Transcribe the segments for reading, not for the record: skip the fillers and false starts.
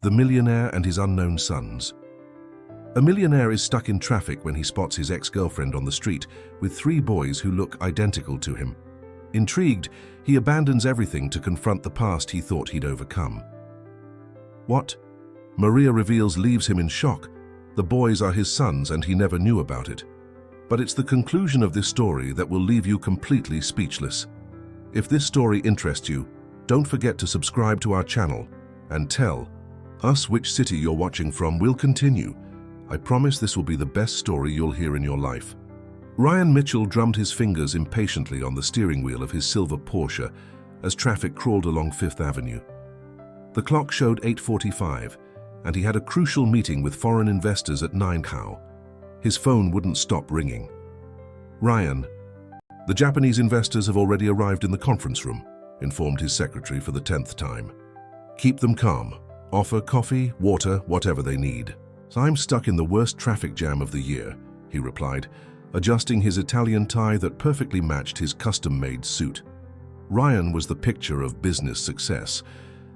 The Millionaire and His Unknown Sons. A millionaire is stuck in traffic when he spots his ex-girlfriend on the street with three boys who look identical to him. Intrigued, he abandons everything to confront the past he thought he'd overcome. What? Maria reveals leaves him in shock. The boys are his sons and he never knew about it. But it's the conclusion of this story that will leave you completely speechless. If this story interests you, don't forget to subscribe to our channel and tell us which city you're watching from. Will continue. I promise this will be the best story you'll hear in your life. Ryan Mitchell drummed his fingers impatiently on the steering wheel of his silver Porsche as traffic crawled along Fifth Avenue. The clock showed 8:45, and he had a crucial meeting with foreign investors at 9 p.m. His phone wouldn't stop ringing. Ryan, the Japanese investors have already arrived in the conference room, informed his secretary for the 10th time. Keep them calm. Offer coffee, water, whatever they need. I'm stuck in the worst traffic jam of the year, he replied, adjusting his Italian tie that perfectly matched his custom-made suit. Ryan was the picture of business success.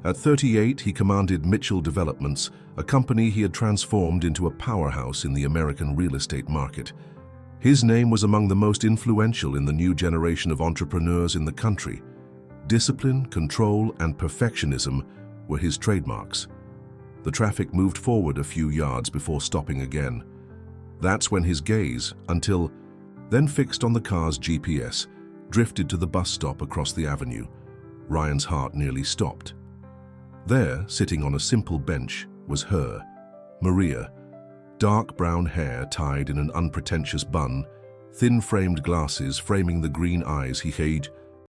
At 38, he commanded Mitchell Developments, a company he had transformed into a powerhouse in the American real estate market. His name was among the most influential in the new generation of entrepreneurs in the country. Discipline, control, and perfectionism were his trademarks. The traffic moved forward a few yards before stopping again. That's when his gaze, until then fixed on the car's GPS, drifted to the bus stop across the avenue. Ryan's heart nearly stopped. There, sitting on a simple bench, was her, Maria. Dark brown hair tied in an unpretentious bun, thin-framed glasses framing the green eyes he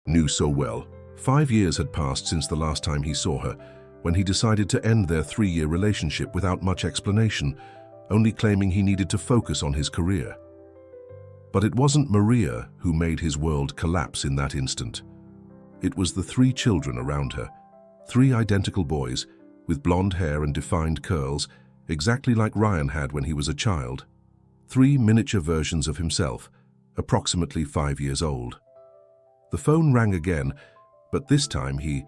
knew so well. 5 years had passed since the last time he saw her, when he decided to end their 3-year relationship without much explanation, only claiming he needed to focus on his career. But it wasn't Maria who made his world collapse in that instant. It was the 3 children around her, 3 identical boys, with blonde hair and defined curls, exactly like Ryan had when he was a child. 3 miniature versions of himself, approximately 5 years old. The phone rang again, but this time he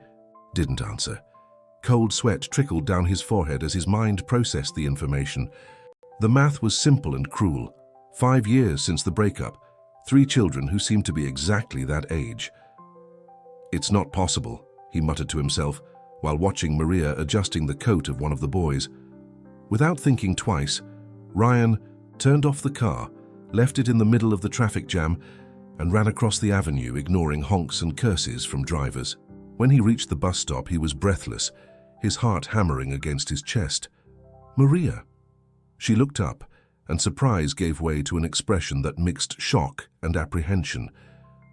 didn't answer. Cold sweat trickled down his forehead as his mind processed the information. The math was simple and cruel. 5 years since the breakup, 3 children who seemed to be exactly that age. It's not possible, he muttered to himself, while watching Maria adjusting the coat of one of the boys. Without thinking twice, Ryan turned off the car, left it in the middle of the traffic jam, and ran across the avenue, ignoring honks and curses from drivers. When he reached the bus stop, he was breathless, his heart hammering against his chest. Maria. She looked up, and surprise gave way to an expression that mixed shock and apprehension.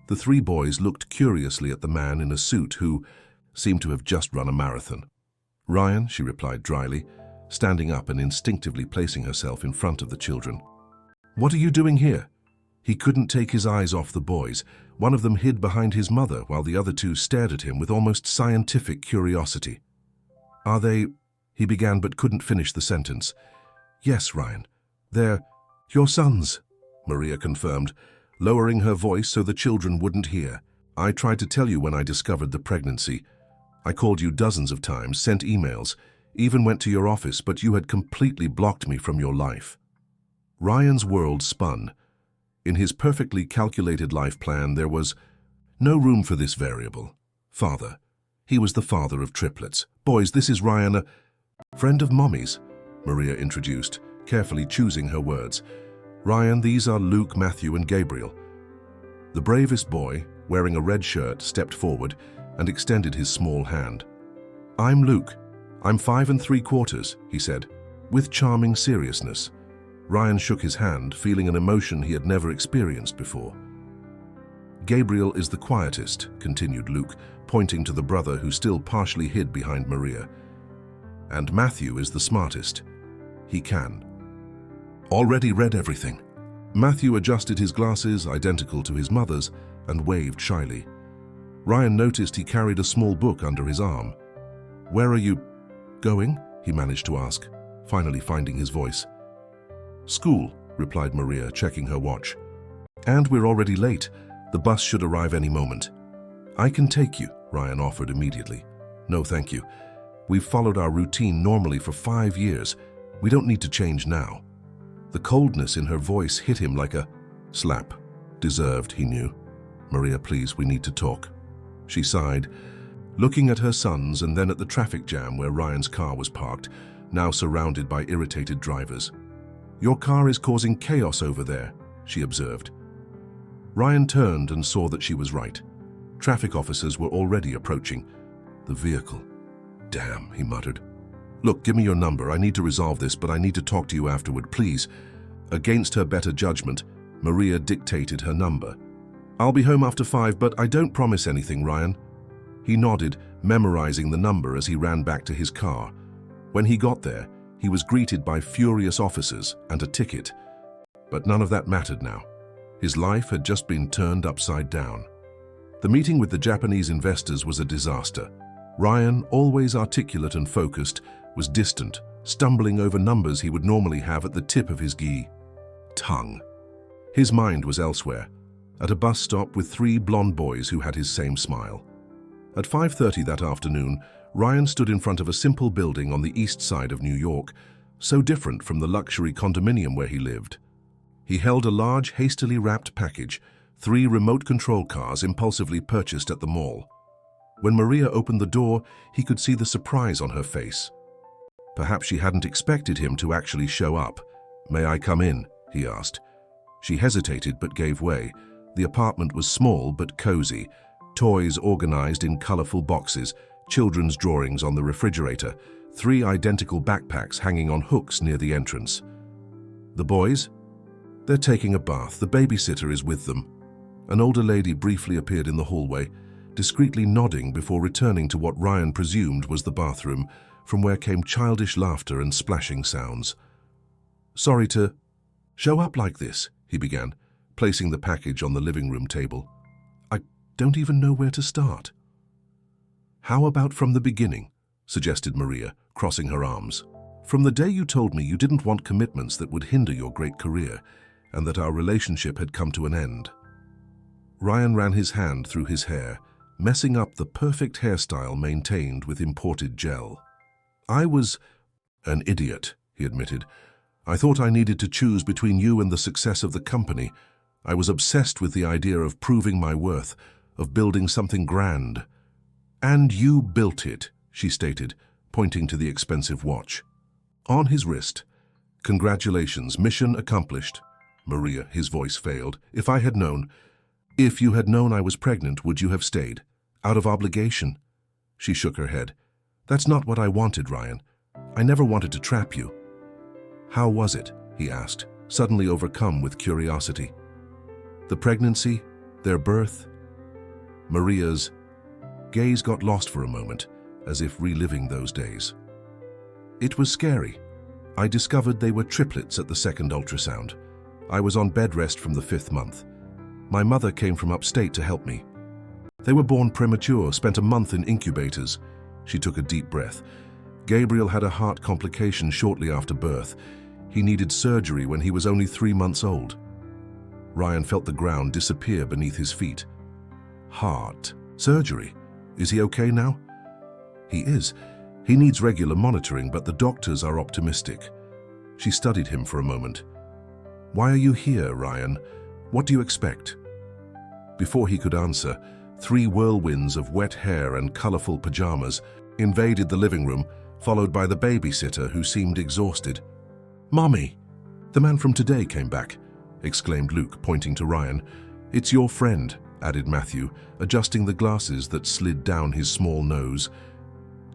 The 3 boys looked curiously at the man in a suit who seemed to have just run a marathon. Ryan, she replied dryly, standing up and instinctively placing herself in front of the children. What are you doing here? He couldn't take his eyes off the boys. One of them hid behind his mother, while the other 2 stared at him with almost scientific curiosity. Are they? He began but couldn't finish the sentence. Yes, Ryan. They're your sons, Maria confirmed, lowering her voice so the children wouldn't hear. I tried to tell you when I discovered the pregnancy. I called you dozens of times, sent emails, even went to your office, but you had completely blocked me from your life. Ryan's world spun. In his perfectly calculated life plan, there was no room for this variable. Father. He was the father of triplets. Boys, this is Ryan, a friend of Mommy's, Maria introduced, carefully choosing her words. Ryan, these are Luke, Matthew, and Gabriel. The bravest boy, wearing a red shirt, stepped forward and extended his small hand. I'm Luke. I'm 5 3/4, he said, with charming seriousness. Ryan shook his hand, feeling an emotion he had never experienced before. Gabriel is the quietest, continued Luke, pointing to the brother who still partially hid behind Maria. And Matthew is the smartest. He can. Already read everything. Matthew adjusted his glasses, identical to his mother's, and waved shyly. Ryan noticed he carried a small book under his arm. Where are you going? He managed to ask, finally finding his voice. School, replied Maria, checking her watch. And we're already late. The bus should arrive any moment. I can take you, Ryan offered immediately. No, thank you. We've followed our routine normally for 5 years. We don't need to change now." The coldness in her voice hit him like a slap. Deserved, he knew. "Maria, please, we need to talk." She sighed, looking at her sons and then at the traffic jam where Ryan's car was parked, now surrounded by irritated drivers. "Your car is causing chaos over there," she observed. Ryan turned and saw that she was right. Traffic officers were already approaching the vehicle. "Damn," he muttered. "Look, give me your number. I need to resolve this, but I need to talk to you afterward, please." Against her better judgment, Maria dictated her number. "I'll be home after 5, but I don't promise anything, Ryan." He nodded, memorizing the number as he ran back to his car. When he got there, he was greeted by furious officers and a ticket. But none of that mattered now. His life had just been turned upside down. The meeting with the Japanese investors was a disaster. Ryan, always articulate and focused, was distant, stumbling over numbers he would normally have at the tip of his tongue. His mind was elsewhere, at a bus stop with 3 blonde boys who had his same smile. At 5:30 that afternoon, Ryan stood in front of a simple building on the east side of New York, so different from the luxury condominium where he lived. He held a large, hastily wrapped package, 3 remote control cars impulsively purchased at the mall. When Maria opened the door, he could see the surprise on her face. Perhaps she hadn't expected him to actually show up. "May I come in?" he asked. She hesitated but gave way. The apartment was small but cozy, toys organized in colorful boxes, children's drawings on the refrigerator, 3 identical backpacks hanging on hooks near the entrance. "The boys?" "They're taking a bath. The babysitter is with them." An older lady briefly appeared in the hallway, discreetly nodding before returning to what Ryan presumed was the bathroom, from where came childish laughter and splashing sounds. "Sorry to show up like this," he began, placing the package on the living room table. "I don't even know where to start." "How about from the beginning?" suggested Maria, crossing her arms. "From the day you told me you didn't want commitments that would hinder your great career, and that our relationship had come to an end." Ryan ran his hand through his hair, messing up the perfect hairstyle maintained with imported gel. "I was an idiot," he admitted. "I thought I needed to choose between you and the success of the company. I was obsessed with the idea of proving my worth, of building something grand." "And you built it," she stated, pointing to the expensive watch on his wrist. "Congratulations, mission accomplished." "Maria," his voice failed. "If you had known I was pregnant, would you have stayed? Out of obligation?" She shook her head. "That's not what I wanted, Ryan. I never wanted to trap you." "How was it?" he asked, suddenly overcome with curiosity. "The pregnancy, their birth?" Maria's gaze got lost for a moment, as if reliving those days. "It was scary. I discovered they were triplets at the second ultrasound. I was on bed rest from the 5th month. My mother came from upstate to help me. They were born premature, spent a month in incubators." She took a deep breath. "Gabriel had a heart complication shortly after birth. He needed surgery when he was only 3 months old." Ryan felt the ground disappear beneath his feet. "Heart surgery? Is he okay now?" "He is. He needs regular monitoring, but the doctors are optimistic." She studied him for a moment. "Why are you here, Ryan? What do you expect?" Before he could answer, 3 whirlwinds of wet hair and colorful pajamas invaded the living room, followed by the babysitter who seemed exhausted. "Mommy, the man from today came back," exclaimed Luke, pointing to Ryan. "It's your friend," added Matthew, adjusting the glasses that slid down his small nose.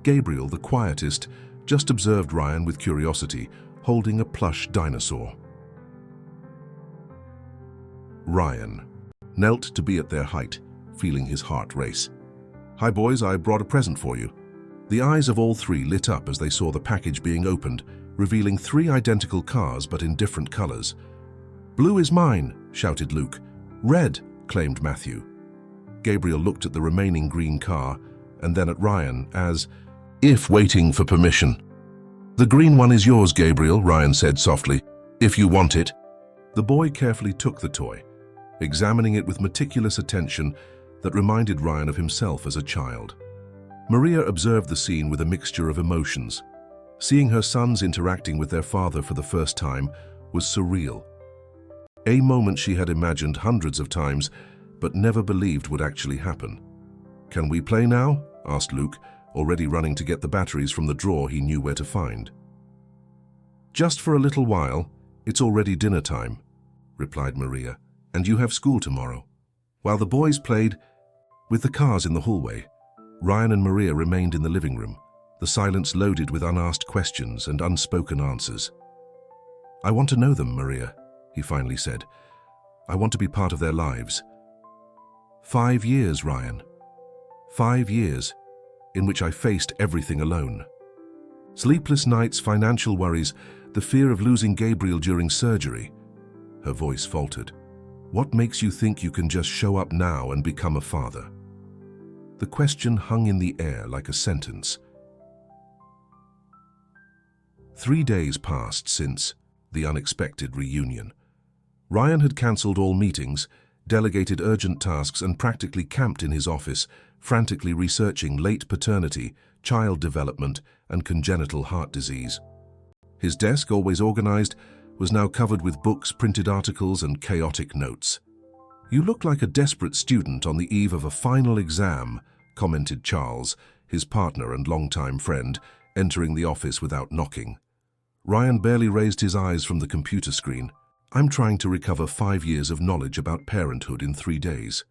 Gabriel, the quietest, just observed Ryan with curiosity, holding a plush dinosaur. Ryan knelt to be at their height, feeling his heart race. "Hi boys, I brought a present for you." The eyes of all 3 lit up as they saw the package being opened, revealing 3 identical cars but in different colors. "Blue is mine," shouted Luke. "Red," claimed Matthew. Gabriel looked at the remaining green car and then at Ryan as if waiting for permission. "The green one is yours, Gabriel," Ryan said softly, "if you want it." The boy carefully took the toy, examining it with meticulous attention that reminded Ryan of himself as a child. Maria observed the scene with a mixture of emotions. Seeing her sons interacting with their father for the first time was surreal. A moment she had imagined hundreds of times, but never believed would actually happen. "Can we play now?" asked Luke, already running to get the batteries from the drawer he knew where to find. "Just for a little while. It's already dinner time," replied Maria, "and you have school tomorrow." While the boys played with the cars in the hallway, Ryan and Maria remained in the living room, the silence loaded with unasked questions and unspoken answers. "I want to know them, Maria," he finally said. "I want to be part of their lives." 5 years, Ryan. 5 years in which I faced everything alone. Sleepless nights, financial worries, the fear of losing Gabriel during surgery. Her voice faltered. "What makes you think you can just show up now and become a father?" The question hung in the air like a sentence. 3 days passed since the unexpected reunion. Ryan had cancelled all meetings, delegated urgent tasks, and practically camped in his office, frantically researching late paternity, child development, and congenital heart disease. His desk, always organized, was now covered with books, printed articles, and chaotic notes. "You look like a desperate student on the eve of a final exam," commented Charles, his partner and longtime friend, entering the office without knocking. Ryan barely raised his eyes from the computer screen. "I'm trying to recover 5 years of knowledge about parenthood in 3 days."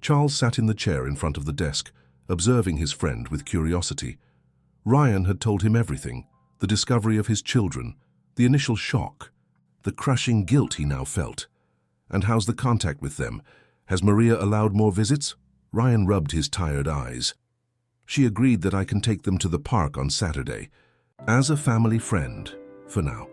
Charles sat in the chair in front of the desk, observing his friend with curiosity. Ryan had told him everything: the discovery of his children, the initial shock, the crushing guilt he now felt. "And how's the contact with them? Has Maria allowed more visits?" Ryan rubbed his tired eyes. "She agreed that I can take them to the park on Saturday, as a family friend, for now."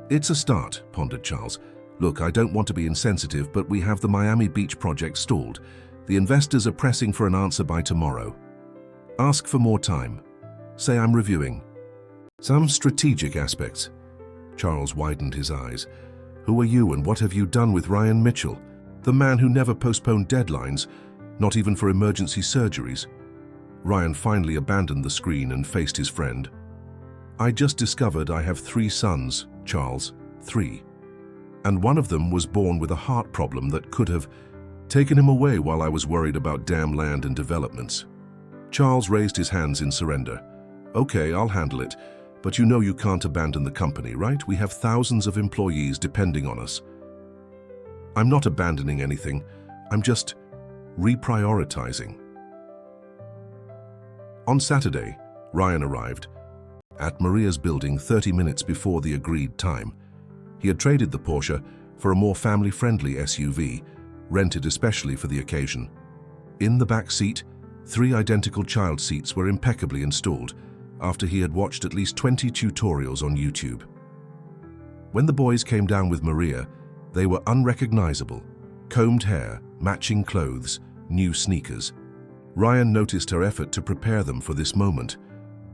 "It's a start," pondered Charles. "Look, I don't want to be insensitive, but we have the Miami Beach project stalled. The investors are pressing for an answer by tomorrow. Ask for more time. Say I'm reviewing some strategic aspects." Charles widened his eyes. "Who are you and what have you done with Ryan Mitchell, the man who never postponed deadlines, not even for emergency surgeries?" Ryan finally abandoned the screen and faced his friend. "I just discovered I have 3 sons, Charles, 3. And one of them was born with a heart problem that could have taken him away while I was worried about damn land and developments." Charles raised his hands in surrender. "Okay, I'll handle it. But you know you can't abandon the company, right? We have thousands of employees depending on us." "I'm not abandoning anything. I'm just reprioritizing." On Saturday, Ryan arrived at Maria's building 30 minutes before the agreed time. He had traded the Porsche for a more family-friendly SUV, rented especially for the occasion. In the back seat, 3 identical child seats were impeccably installed, after he had watched at least 20 tutorials on YouTube. When the boys came down with Maria, they were unrecognizable. Combed hair, matching clothes, new sneakers. Ryan noticed her effort to prepare them for this moment.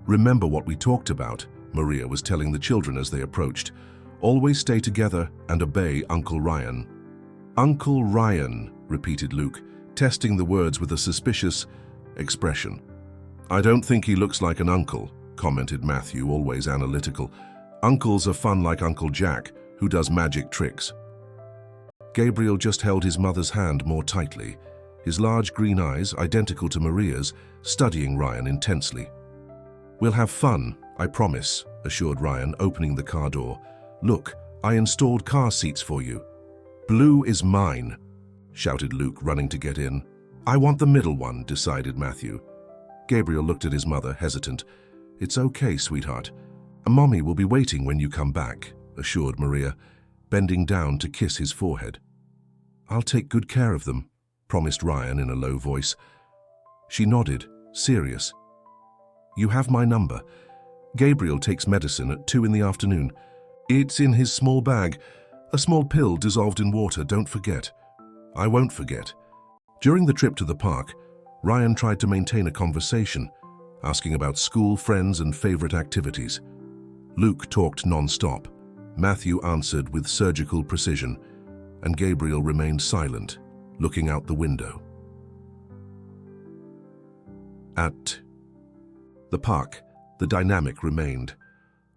"Remember what we talked about," Maria was telling the children as they approached. "Always stay together and obey Uncle Ryan." "Uncle Ryan," repeated Luke, testing the words with a suspicious expression. "I don't think he looks like an uncle," commented Matthew, always analytical. "Uncles are fun like Uncle Jack, who does magic tricks." Gabriel just held his mother's hand more tightly, his large green eyes, identical to Maria's, studying Ryan intensely. "We'll have fun, I promise," assured Ryan, opening the car door. "Look, I installed car seats for you." "Blue is mine," shouted Luke, running to get in. "I want the middle one," decided Matthew. Gabriel looked at his mother, hesitant. "It's okay, sweetheart. Mommy will be waiting when you come back," assured Maria, bending down to kiss his forehead. "I'll take good care of them," promised Ryan in a low voice. She nodded, serious. "You have my number. Gabriel takes medicine at 2 in the afternoon. It's in his small bag, a small pill dissolved in water, don't forget." "I won't forget." During the trip to the park, Ryan tried to maintain a conversation, asking about school, friends, and favorite activities. Luke talked non-stop. Matthew answered with surgical precision, and Gabriel remained silent, looking out the window. At The park, the dynamic remained.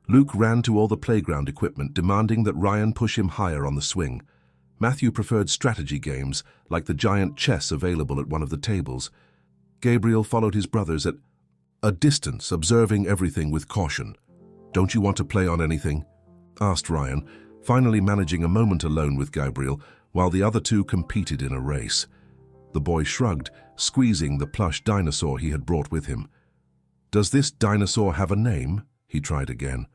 Luke ran to all the playground equipment, demanding that Ryan push him higher on the swing. Matthew preferred strategy games, like the giant chess available at one of the tables. Gabriel followed his brothers at a distance, observing everything with caution. "Don't you want to play on anything?" asked Ryan, finally managing a moment alone with Gabriel, while the other two competed in a race. The boy shrugged, squeezing the plush dinosaur he had brought with him. "Does this dinosaur have a name?" he tried again.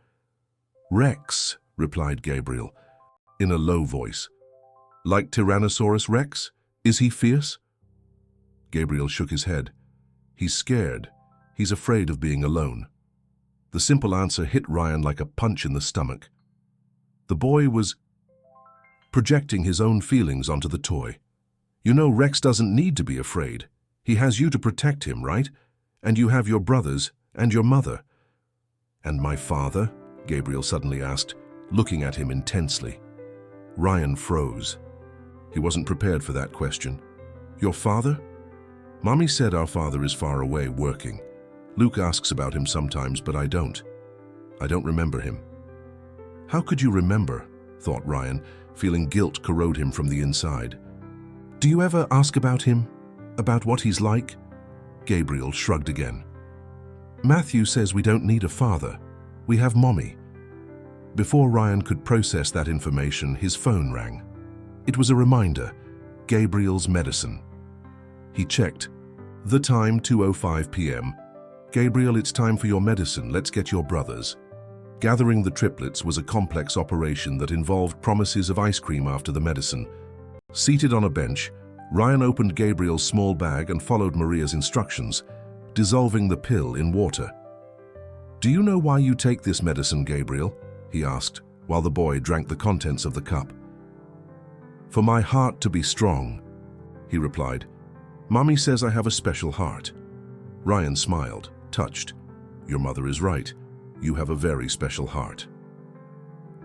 "Rex," replied Gabriel, in a low voice. "Like Tyrannosaurus Rex? Is he fierce?" Gabriel shook his head. "He's scared. He's afraid of being alone." The simple answer hit Ryan like a punch in the stomach. The boy was projecting his own feelings onto the toy. "You know, Rex doesn't need to be afraid. He has you to protect him, right? And you have your brothers and your mother." "And my father?" Gabriel suddenly asked, looking at him intensely. Ryan froze. He wasn't prepared for that question. "Your father?" "Mommy said our father is far away working. Luke asks about him sometimes, but I don't. I don't remember him." "How could you remember?" thought Ryan, feeling guilt corrode him from the inside. "Do you ever ask about him? About what he's like?" Gabriel shrugged again. "Matthew says we don't need a father. We have Mommy." Before Ryan could process that information, his phone rang. It was a reminder, Gabriel's medicine. He checked. "The time, 2:05 p.m. Gabriel, it's time for your medicine. Let's get your brothers." Gathering the triplets was a complex operation that involved promises of ice cream after the medicine. Seated on a bench, Ryan opened Gabriel's small bag and followed Maria's instructions, dissolving the pill in water. "Do you know why you take this medicine, Gabriel?" he asked, while the boy drank the contents of the cup. "For my heart to be strong," he replied. "Mommy says I have a special heart." Ryan smiled, touched. "Your mother is right. You have a very special heart."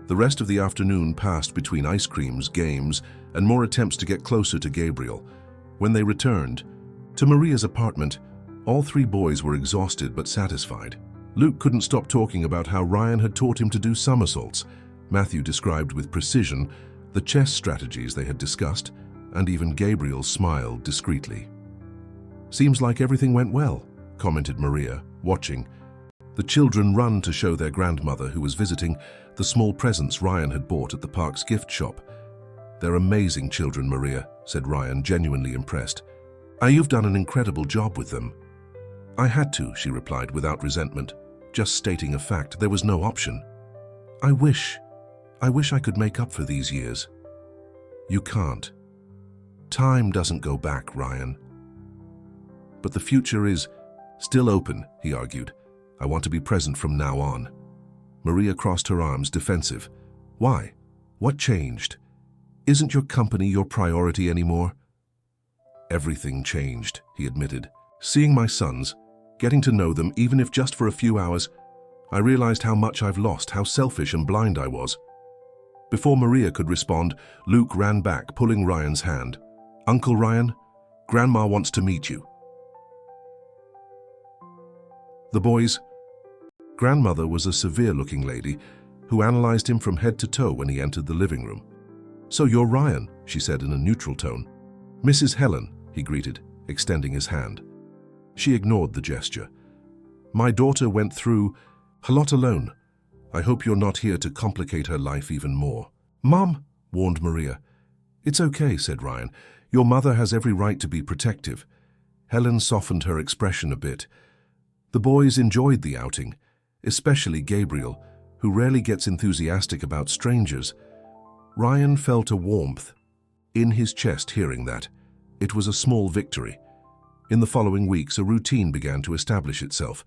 The rest of the afternoon passed between ice creams, games, and more attempts to get closer to Gabriel. When they returned to Maria's apartment, all three boys were exhausted but satisfied. Luke couldn't stop talking about how Ryan had taught him to do somersaults. Matthew described with precision the chess strategies they had discussed, and even Gabriel smiled discreetly. "Seems like everything went well," commented Maria, watching. The children ran to show their grandmother, who was visiting, the small presents Ryan had bought at the park's gift shop. "They're amazing children, Maria," said Ryan, genuinely impressed. "You've done an incredible job with them." "I had to," she replied without resentment, just stating a fact. There was no option. I wish I could make up for these years." "You can't. Time doesn't go back, Ryan." "But the future is still open," he argued. "I want to be present from now on." Maria crossed her arms, defensive. "Why? What changed? Isn't your company your priority anymore?" "Everything changed," he admitted. "Seeing my sons, getting to know them, even if just for a few hours, I realized how much I've lost, how selfish and blind I was." Before Maria could respond, Luke ran back, pulling Ryan's hand. "Uncle Ryan, Grandma wants to meet you." The boys' grandmother was a severe-looking lady who analyzed him from head to toe when he entered the living room. "So you're Ryan," she said in a neutral tone. "Mrs. Helen," he greeted, extending his hand. She ignored the gesture. "My daughter went through a lot alone. I hope you're not here to complicate her life even more." "Mom," warned Maria. "It's okay," said Ryan. "Your mother has every right to be protective." Helen softened her expression a bit. The boys enjoyed the outing, especially Gabriel, who rarely gets enthusiastic about strangers. Ryan felt a warmth in his chest hearing that. It was a small victory. In the following weeks, a routine began to establish itself.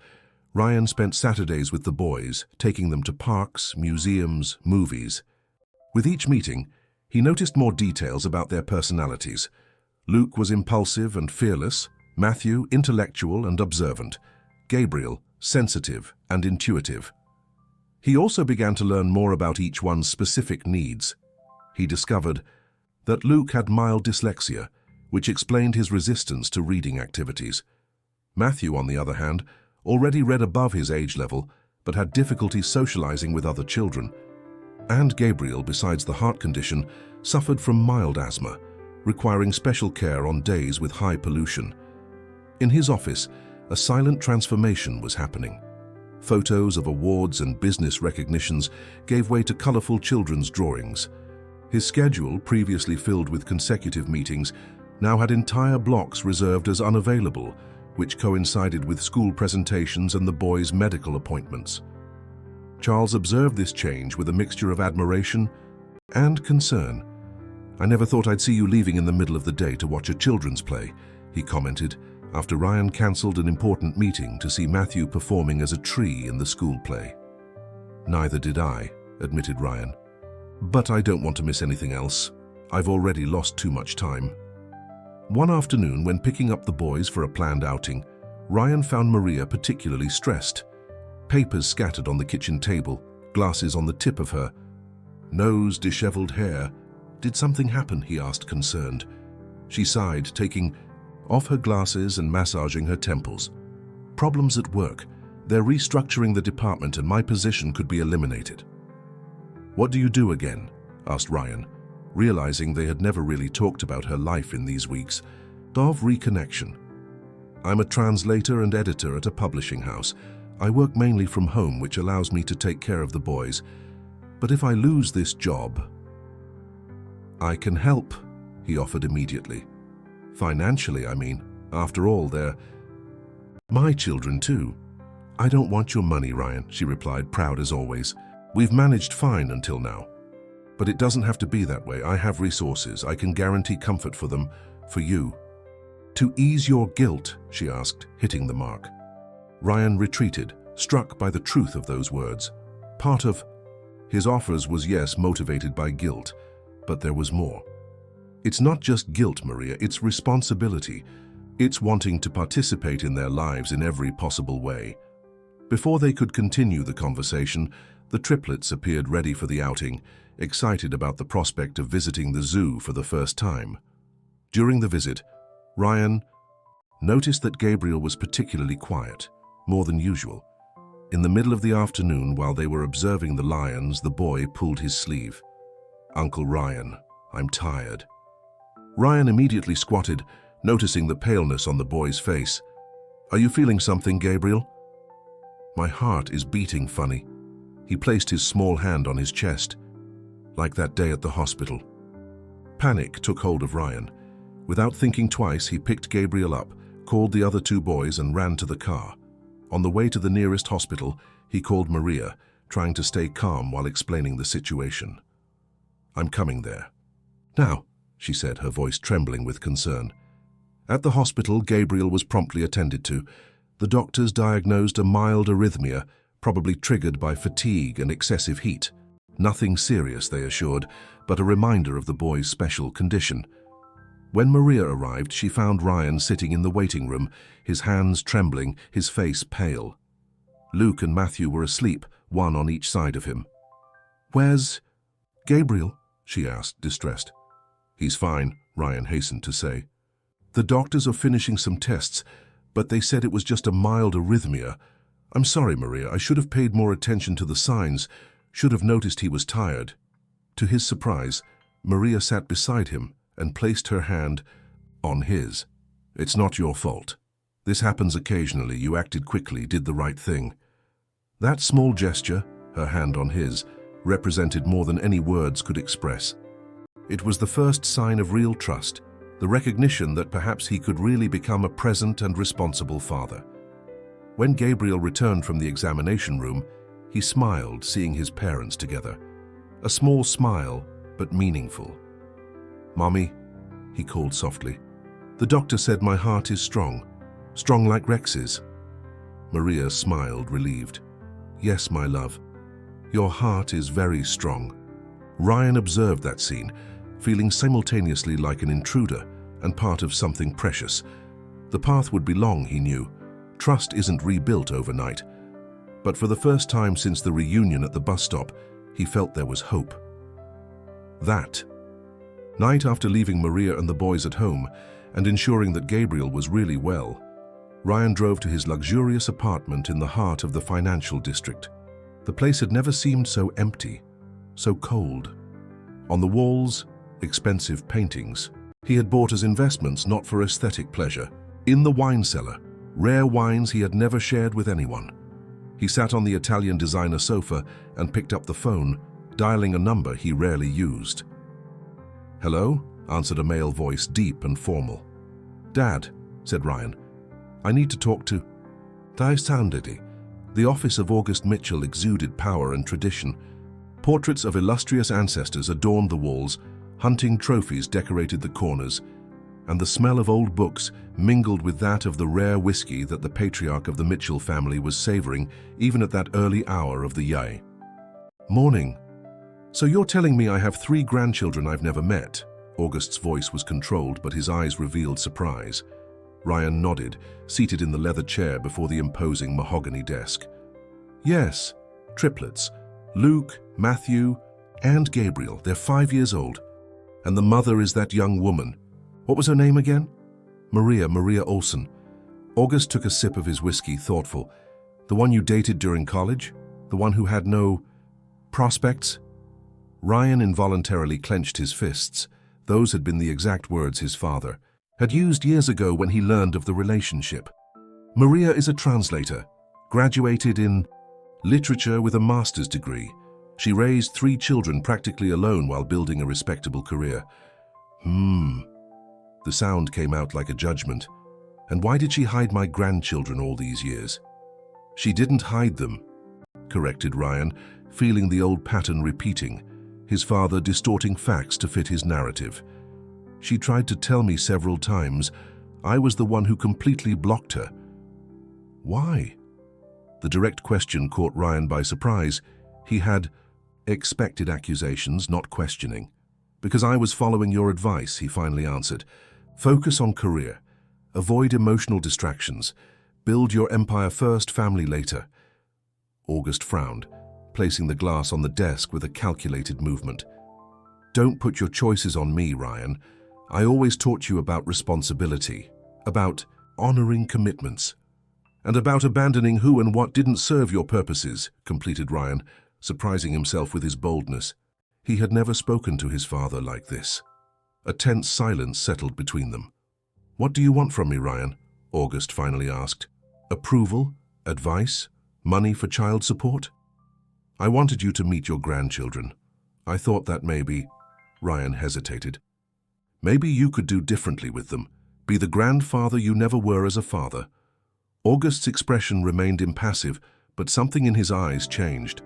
Ryan spent Saturdays with the boys, taking them to parks, museums, movies. With each meeting, he noticed more details about their personalities. Luke was impulsive and fearless, Matthew intellectual and observant, Gabriel sensitive and intuitive. He also began to learn more about each one's specific needs. He discovered that Luke had mild dyslexia, which explained his resistance to reading activities. Matthew, on the other hand, already read above his age level, but had difficulty socializing with other children. And Gabriel, besides the heart condition, suffered from mild asthma, requiring special care on days with high pollution. In his office, a silent transformation was happening. Photos of awards and business recognitions gave way to colorful children's drawings. His schedule, previously filled with consecutive meetings, now had entire blocks reserved as unavailable, which coincided with school presentations and the boys' medical appointments. Charles observed this change with a mixture of admiration and concern. "I never thought I'd see you leaving in the middle of the day to watch a children's play," he commented, after Ryan cancelled an important meeting to see Matthew performing as a tree in the school play. "Neither did I," admitted Ryan. "But I don't want to miss anything else. I've already lost too much time." One afternoon, when picking up the boys for a planned outing, Ryan found Maria particularly stressed. Papers scattered on the kitchen table, glasses on the tip of her nose, disheveled hair. "Did something happen?" he asked, concerned. She sighed, taking off her glasses and massaging her temples. "Problems at work. They're restructuring the department and my position could be eliminated." "What do you do again?" asked Ryan, realizing they had never really talked about her life in these weeks. "Of reconnection. I'm a translator and editor at a publishing house. I work mainly from home, which allows me to take care of the boys. But if I lose this job..." "I can help," he offered immediately. "Financially, I mean. After all, they're my children too." "I don't want your money, Ryan," she replied, proud as always. "We've managed fine until now. But it doesn't have to be that way. I have resources. I can guarantee comfort for them, for you." "To ease your guilt?" she asked, hitting the mark. Ryan retreated, struck by the truth of those words. Part of his offers was, yes, motivated by guilt, but there was more. "It's not just guilt, Maria, it's responsibility. It's wanting to participate in their lives in every possible way." Before they could continue the conversation, the triplets appeared ready for the outing, excited about the prospect of visiting the zoo for the first time. During the visit, Ryan noticed that Gabriel was particularly quiet, more than usual. In the middle of the afternoon, while they were observing the lions, the boy pulled his sleeve. "Uncle Ryan, I'm tired." Ryan immediately squatted, noticing the paleness on the boy's face. "Are you feeling something, Gabriel?" "My heart is beating funny." He placed his small hand on his chest, like that day at the hospital. Panic took hold of Ryan. Without thinking twice, he picked Gabriel up, called the other two boys, and ran to the car. On the way to the nearest hospital, he called Maria, trying to stay calm while explaining the situation. "I'm coming there." "Now," she said, her voice trembling with concern. At the hospital, Gabriel was promptly attended to. The doctors diagnosed a mild arrhythmia, probably triggered by fatigue and excessive heat. Nothing serious, they assured, but a reminder of the boy's special condition. When Maria arrived, she found Ryan sitting in the waiting room, his hands trembling, his face pale. Luke and Matthew were asleep, one on each side of him. "Where's Gabriel?" she asked, distressed. "He's fine," Ryan hastened to say. "The doctors are finishing some tests, but they said it was just a mild arrhythmia. I'm sorry, Maria, I should have paid more attention to the signs, should have noticed he was tired." To his surprise, Maria sat beside him and placed her hand on his. "It's not your fault. This happens occasionally. You acted quickly, did the right thing." That small gesture, her hand on his, represented more than any words could express. It was the first sign of real trust, the recognition that perhaps he could really become a present and responsible father. When Gabriel returned from the examination room, he smiled, seeing his parents together. A small smile, but meaningful. "Mommy," he called softly. "The doctor said my heart is strong like Rex's." Maria smiled, relieved. "Yes, my love. Your heart is very strong." Ryan observed that scene, feeling simultaneously like an intruder and part of something precious. The path would be long, he knew. Trust isn't rebuilt overnight. But for the first time since the reunion at the bus stop, he felt there was hope. That night, after leaving Maria and the boys at home and ensuring that Gabriel was really well, Ryan drove to his luxurious apartment in the heart of the financial district. The place had never seemed so empty, so cold. On the walls, expensive paintings. He had bought as investments, not for aesthetic pleasure. In the wine cellar, rare wines he had never shared with anyone. He sat on the Italian designer sofa and picked up the phone, dialing a number he rarely used. "Hello?" answered a male voice, deep and formal. "Dad," said Ryan, "I need to talk to..." "Dai soundedi." The office of August Mitchell exuded power and tradition. Portraits of illustrious ancestors adorned the walls, hunting trophies decorated the corners, and the smell of old books mingled with that of the rare whiskey that the patriarch of the Mitchell family was savoring even at that early hour of the yay. "Morning. So you're telling me I have 3 grandchildren I've never met?" August's voice was controlled, but his eyes revealed surprise. Ryan nodded, seated in the leather chair before the imposing mahogany desk. "Yes, triplets. Luke, Matthew, and Gabriel. They're 5 years old. And the mother is that young woman. What was her name again?" Maria Olsen." August took a sip of his whiskey, thoughtful. "The one you dated during college? The one who had no prospects?" Ryan involuntarily clenched his fists. Those had been the exact words his father had used years ago when he learned of the relationship. "Maria is a translator, graduated in literature with a master's degree. She raised 3 children practically alone while building a respectable career." The sound came out like a judgment. "And why did she hide my grandchildren all these years?" "She didn't hide them," corrected Ryan, feeling the old pattern repeating, his father distorting facts to fit his narrative. "She tried to tell me several times. I was the one who completely blocked her." "Why?" The direct question caught Ryan by surprise. He had expected accusations, not questioning. "Because I was following your advice," he finally answered. "Focus on career. Avoid emotional distractions. Build your empire first, family later." August frowned, placing the glass on the desk with a calculated movement. "Don't put your choices on me, Ryan. I always taught you about responsibility, about honoring commitments, and about abandoning who and what didn't serve your purposes," completed Ryan, surprising himself with his boldness. He had never spoken to his father like this. A tense silence settled between them. "What do you want from me, Ryan?" August finally asked. "Approval? Advice? Money for child support?" "I wanted you to meet your grandchildren. I thought that maybe..." Ryan hesitated. "Maybe you could do differently with them. Be the grandfather you never were as a father." August's expression remained impassive, but something in his eyes changed.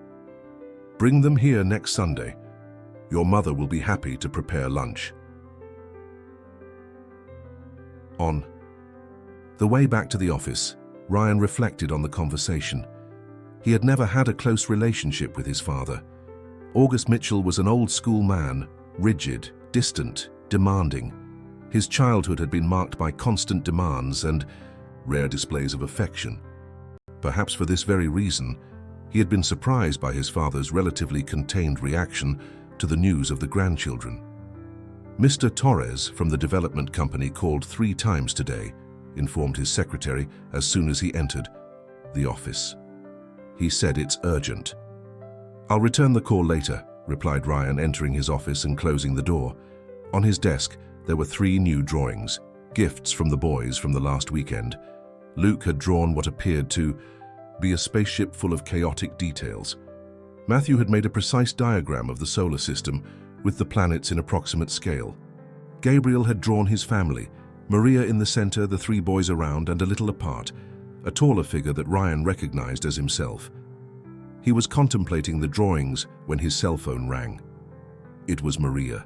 "Bring them here next Sunday. Your mother will be happy to prepare lunch." On the way back to the office, Ryan reflected on the conversation. He had never had a close relationship with his father. August Mitchell was an old-school man, rigid, distant, demanding. His childhood had been marked by constant demands and rare displays of affection. Perhaps for this very reason, he had been surprised by his father's relatively contained reaction to the news of the grandchildren. "Mr. Torres from the development company called 3 times today," informed his secretary as soon as he entered the office. "He said it's urgent." "I'll return the call later," replied Ryan, entering his office and closing the door. On his desk, there were 3 new drawings, gifts from the boys from the last weekend. Luke had drawn what appeared to be a spaceship full of chaotic details. Matthew had made a precise diagram of the solar system with the planets in approximate scale. Gabriel had drawn his family, Maria in the center, the 3 boys around and a little apart, a taller figure that Ryan recognized as himself. He was contemplating the drawings when his cell phone rang. It was Maria.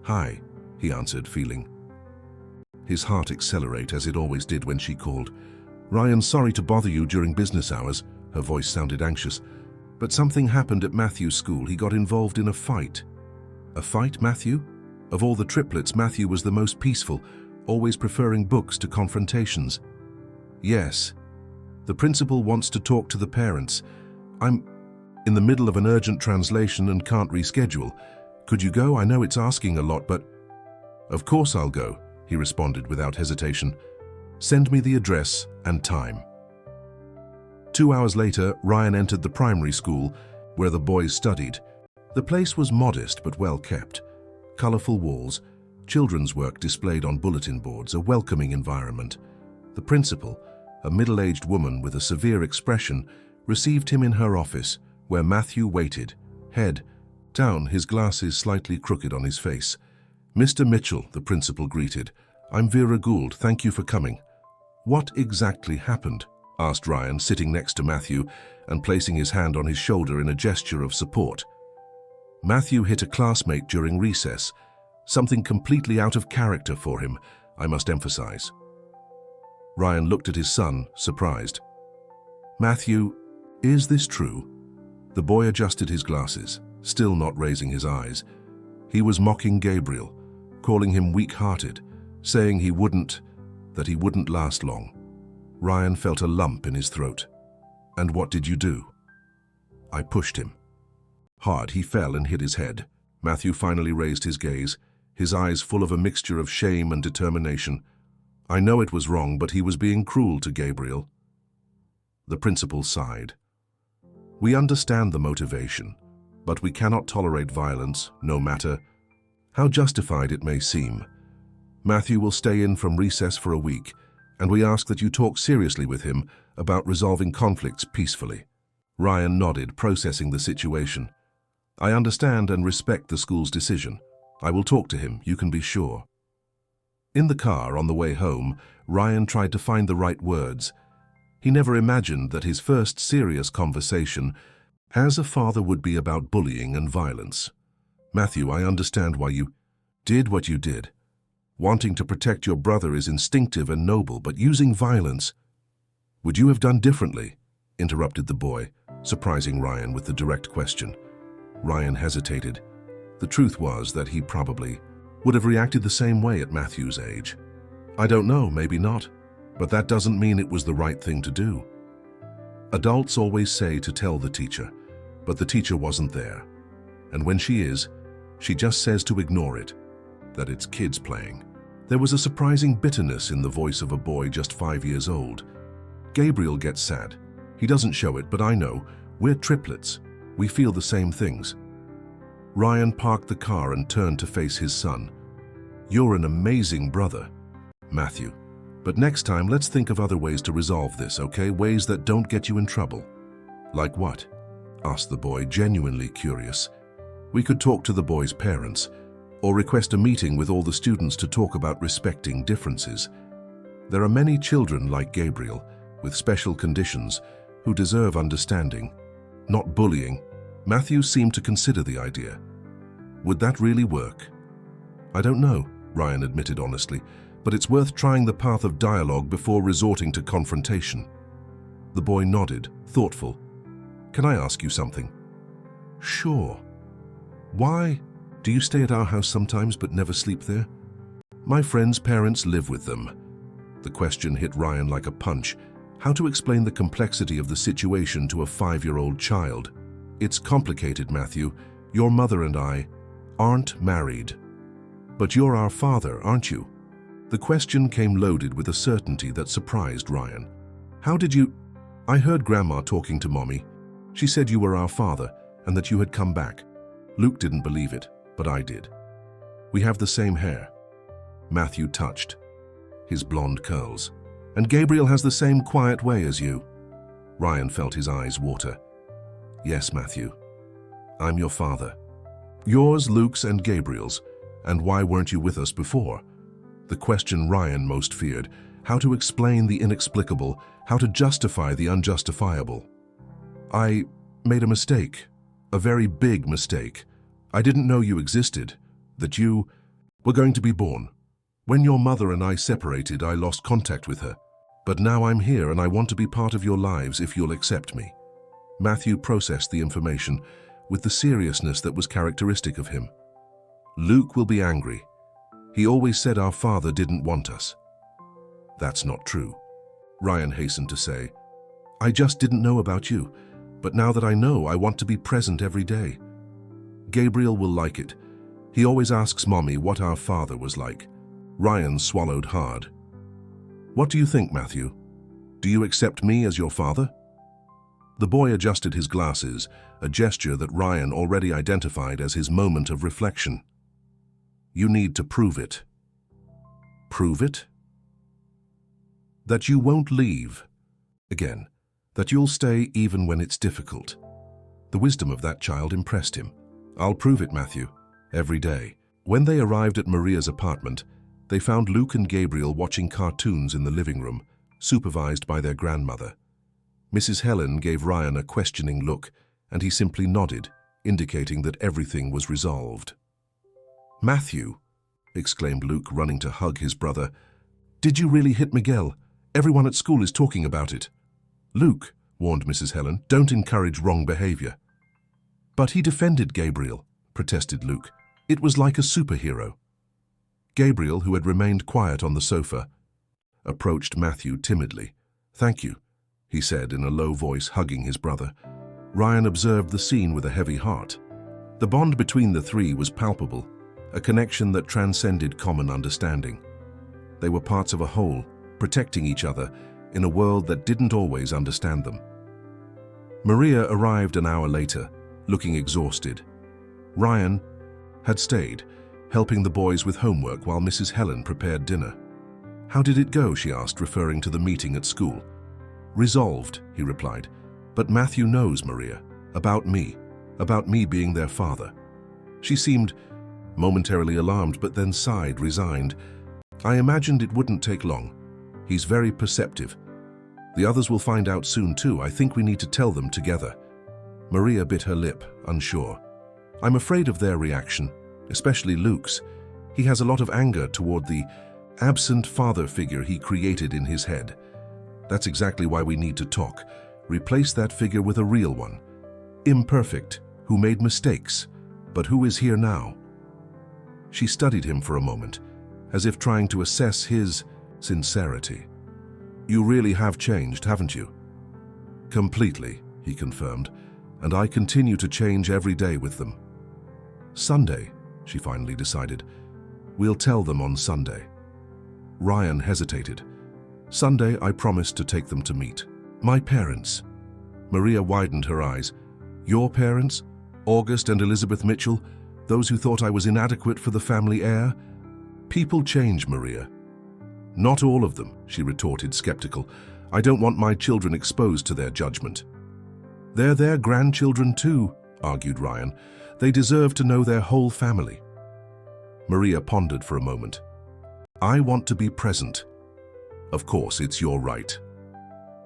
"Hi," he answered, feeling his heart accelerate as it always did when she called. "Ryan, sorry to bother you during business hours." Her voice sounded anxious. "But something happened at Matthew's school. He got involved in a fight." "A fight, Matthew?" Of all the triplets, Matthew was the most peaceful, always preferring books to confrontations. "Yes. The principal wants to talk to the parents. I'm in the middle of an urgent translation and can't reschedule. Could you go? I know it's asking a lot, but..." "Of course I'll go," he responded without hesitation. Send me the address and time." 2 hours later, Ryan entered the primary school where the boys studied. The place was modest but well kept. Colorful walls, children's work displayed on bulletin boards, a welcoming environment. The principal, a middle-aged woman with a severe expression, received him in her office, where Matthew waited, head down, his glasses slightly crooked on his face. "Mr. Mitchell," the principal greeted. "I'm Vera Gould, thank you for coming." "What exactly happened?" asked Ryan, sitting next to Matthew and placing his hand on his shoulder in a gesture of support. Matthew hit a classmate during recess, something completely out of character for him, I must emphasize. Ryan looked at his son, surprised. "Matthew, is this true?" The boy adjusted his glasses, still not raising his eyes. He was mocking Gabriel, calling him weak-hearted, saying that he wouldn't last long. Ryan felt a lump in his throat. "And what did you do?" "I pushed him." Hard, he fell and hit his head. Matthew finally raised his gaze, his eyes full of a mixture of shame and determination. "I know it was wrong, but he was being cruel to Gabriel." The principal sighed. "We understand the motivation, but we cannot tolerate violence, no matter how justified it may seem. Matthew will stay in from recess for a week, and we ask that you talk seriously with him about resolving conflicts peacefully." Ryan nodded, processing the situation. "I understand and respect the school's decision. I will talk to him, you can be sure." In the car on the way home, Ryan tried to find the right words. He never imagined that his first serious conversation as a father would be about bullying and violence. "Matthew, I understand why you did what you did. Wanting to protect your brother is instinctive and noble, but using violence—" "Would you have done differently?" interrupted the boy, surprising Ryan with the direct question. Ryan hesitated. The truth was that he probably would have reacted the same way at Matthew's age. "I don't know, maybe not, but that doesn't mean it was the right thing to do." Adults always say to tell the teacher, but the teacher wasn't there. And when she is, she just says to ignore it, that it's kids playing. There was a surprising bitterness in the voice of a boy just 5 years old. "Gabriel gets sad. He doesn't show it, but I know. We're triplets. We feel the same things." Ryan parked the car and turned to face his son. "You're an amazing brother, Matthew. But next time, let's think of other ways to resolve this, okay? Ways that don't get you in trouble." "Like what?" asked the boy, genuinely curious. "We could talk to the boy's parents, or request a meeting with all the students to talk about respecting differences. There are many children like Gabriel, with special conditions, who deserve understanding, not bullying." Matthew seemed to consider the idea. "Would that really work?" "I don't know," Ryan admitted honestly, "but it's worth trying the path of dialogue before resorting to confrontation." The boy nodded, thoughtful. "Can I ask you something?" "Sure." "Why do you stay at our house sometimes but never sleep there?" "My friends' parents live with them." The question hit Ryan like a punch. How to explain the complexity of the situation to a 5-year-old child? "It's complicated, Matthew. Your mother and I aren't married." "But you're our father, aren't you?" The question came loaded with a certainty that surprised Ryan. "How did you—" "I heard Grandma talking to Mommy. She said you were our father and that you had come back." Luke didn't believe it, but I did. "We have the same hair." Matthew touched his blonde curls. "And Gabriel has the same quiet way as you." Ryan felt his eyes water. "Yes, Matthew. I'm your father. Yours, Luke's, and Gabriel's. And why weren't you with us before?" The question Ryan most feared: how to explain the inexplicable, how to justify the unjustifiable. "I made a mistake, a very big mistake. I didn't know you existed, that you were going to be born. When your mother and I separated, I lost contact with her. But now I'm here and I want to be part of your lives if you'll accept me." Matthew processed the information with the seriousness that was characteristic of him. "Luke will be angry. He always said our father didn't want us." "That's not true," Ryan hastened to say. "I just didn't know about you, but now that I know, I want to be present every day. Gabriel will like it. He always asks Mommy what our father was like." Ryan swallowed hard. What do you think, Matthew? Do you accept me as your father? The boy adjusted his glasses, a gesture that Ryan already identified as his moment of reflection. You need to prove it. Prove it? That you won't leave. Again, that you'll stay even when it's difficult. The wisdom of that child impressed him. I'll prove it, Matthew, every day. When they arrived at Maria's apartment, they found Luke and Gabriel watching cartoons in the living room, supervised by their grandmother. Mrs. Helen gave Ryan a questioning look, and he simply nodded, indicating that everything was resolved. Matthew, exclaimed Luke, running to hug his brother. Did you really hit Miguel? Everyone at school is talking about it. Luke, warned Mrs. Helen, don't encourage wrong behavior. But he defended Gabriel, protested Luke. It was like a superhero. Gabriel, who had remained quiet on the sofa, approached Matthew timidly. Thank you, he said in a low voice, hugging his brother. Ryan observed the scene with a heavy heart. The bond between the three was palpable, a connection that transcended common understanding. They were parts of a whole, protecting each other in a world that didn't always understand them. Maria arrived an hour later, looking exhausted. Ryan had stayed, helping the boys with homework while Mrs. Helen prepared dinner. How did it go? She asked, referring to the meeting at school. Resolved, he replied. But Matthew knows, Maria, about me being their father. She seemed momentarily alarmed, but then sighed, resigned. I imagined it wouldn't take long. He's very perceptive. The others will find out soon too. I think we need to tell them together. Maria bit her lip, unsure. I'm afraid of their reaction, especially Luke's. He has a lot of anger toward the absent father figure he created in his head. That's exactly why we need to talk. Replace that figure with a real one. Imperfect, who made mistakes, but who is here now. She studied him for a moment, as if trying to assess his sincerity. You really have changed, haven't you? Completely, he confirmed, and I continue to change every day with them. Sunday, she finally decided. We'll tell them on Sunday. Ryan hesitated. Sunday, I promised to take them to meet. My parents. Maria widened her eyes. Your parents? August and Elizabeth Mitchell? Those who thought I was inadequate for the family heir? People change, Maria. Not all of them, she retorted, skeptical. I don't want my children exposed to their judgment. They're their grandchildren too, argued Ryan. They deserve to know their whole family. Maria pondered for a moment. I want to be present. Of course, it's your right.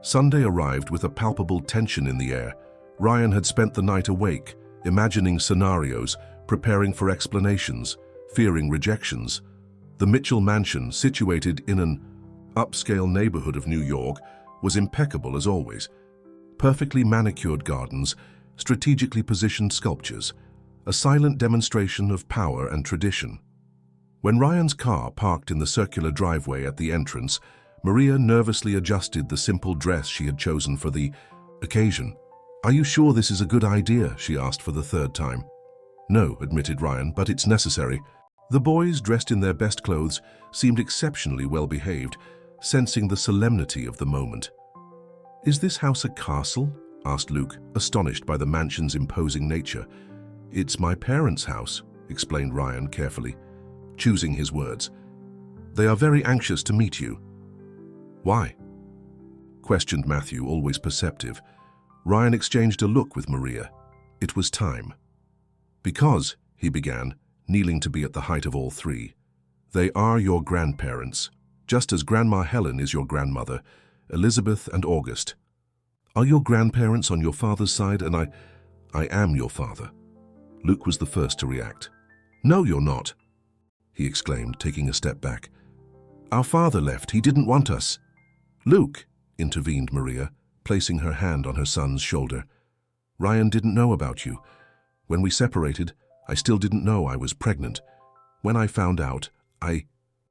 Sunday arrived with a palpable tension in the air. Ryan had spent the night awake, imagining scenarios, preparing for explanations, fearing rejections. The Mitchell mansion, situated in an upscale neighborhood of New York, was impeccable as always. Perfectly manicured gardens, strategically positioned sculptures, a silent demonstration of power and tradition. When Ryan's car parked in the circular driveway at the entrance, Maria nervously adjusted the simple dress she had chosen for the occasion. Are you sure this is a good idea? She asked for the third time. No, admitted Ryan, but it's necessary. The boys, dressed in their best clothes, seemed exceptionally well behaved, sensing the solemnity of the moment. Is this house a castle? Asked Luke, astonished by the mansion's imposing nature. It's my parents' house, explained Ryan carefully, choosing his words. They are very anxious to meet you. Why? Questioned Matthew, always perceptive. Ryan exchanged a look with Maria. It was time. Because, he began, kneeling to be at the height of all three, they are your grandparents, just as Grandma Helen is your grandmother, Elizabeth and August. Are your grandparents on your father's side? And I am your father. Luke was the first to react. No, you're not, he exclaimed, taking a step back. Our father left. He didn't want us. Luke, intervened Maria, placing her hand on her son's shoulder. Ryan didn't know about you. When we separated, I still didn't know I was pregnant. When I found out, I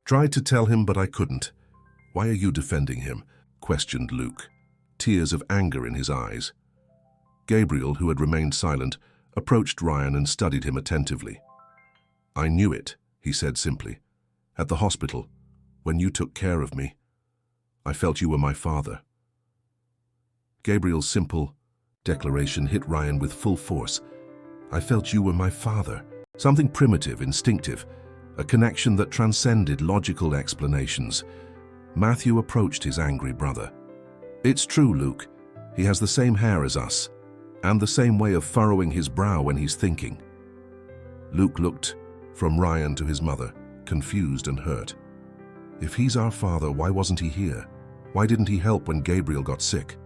tried to tell him, but I couldn't. Why are you defending him? Questioned Luke, tears of anger in his eyes. Gabriel, who had remained silent, approached Ryan and studied him attentively. I knew it, he said simply. At the hospital, when you took care of me. I felt you were my father." Gabriel's simple declaration hit Ryan with full force. "I felt you were my father." Something primitive, instinctive, a connection that transcended logical explanations. Matthew approached his angry brother. "It's true, Luke. He has the same hair as us, and the same way of furrowing his brow when he's thinking." Luke looked from Ryan to his mother, confused and hurt. "If he's our father, why wasn't he here? Why didn't he help when Gabriel got sick?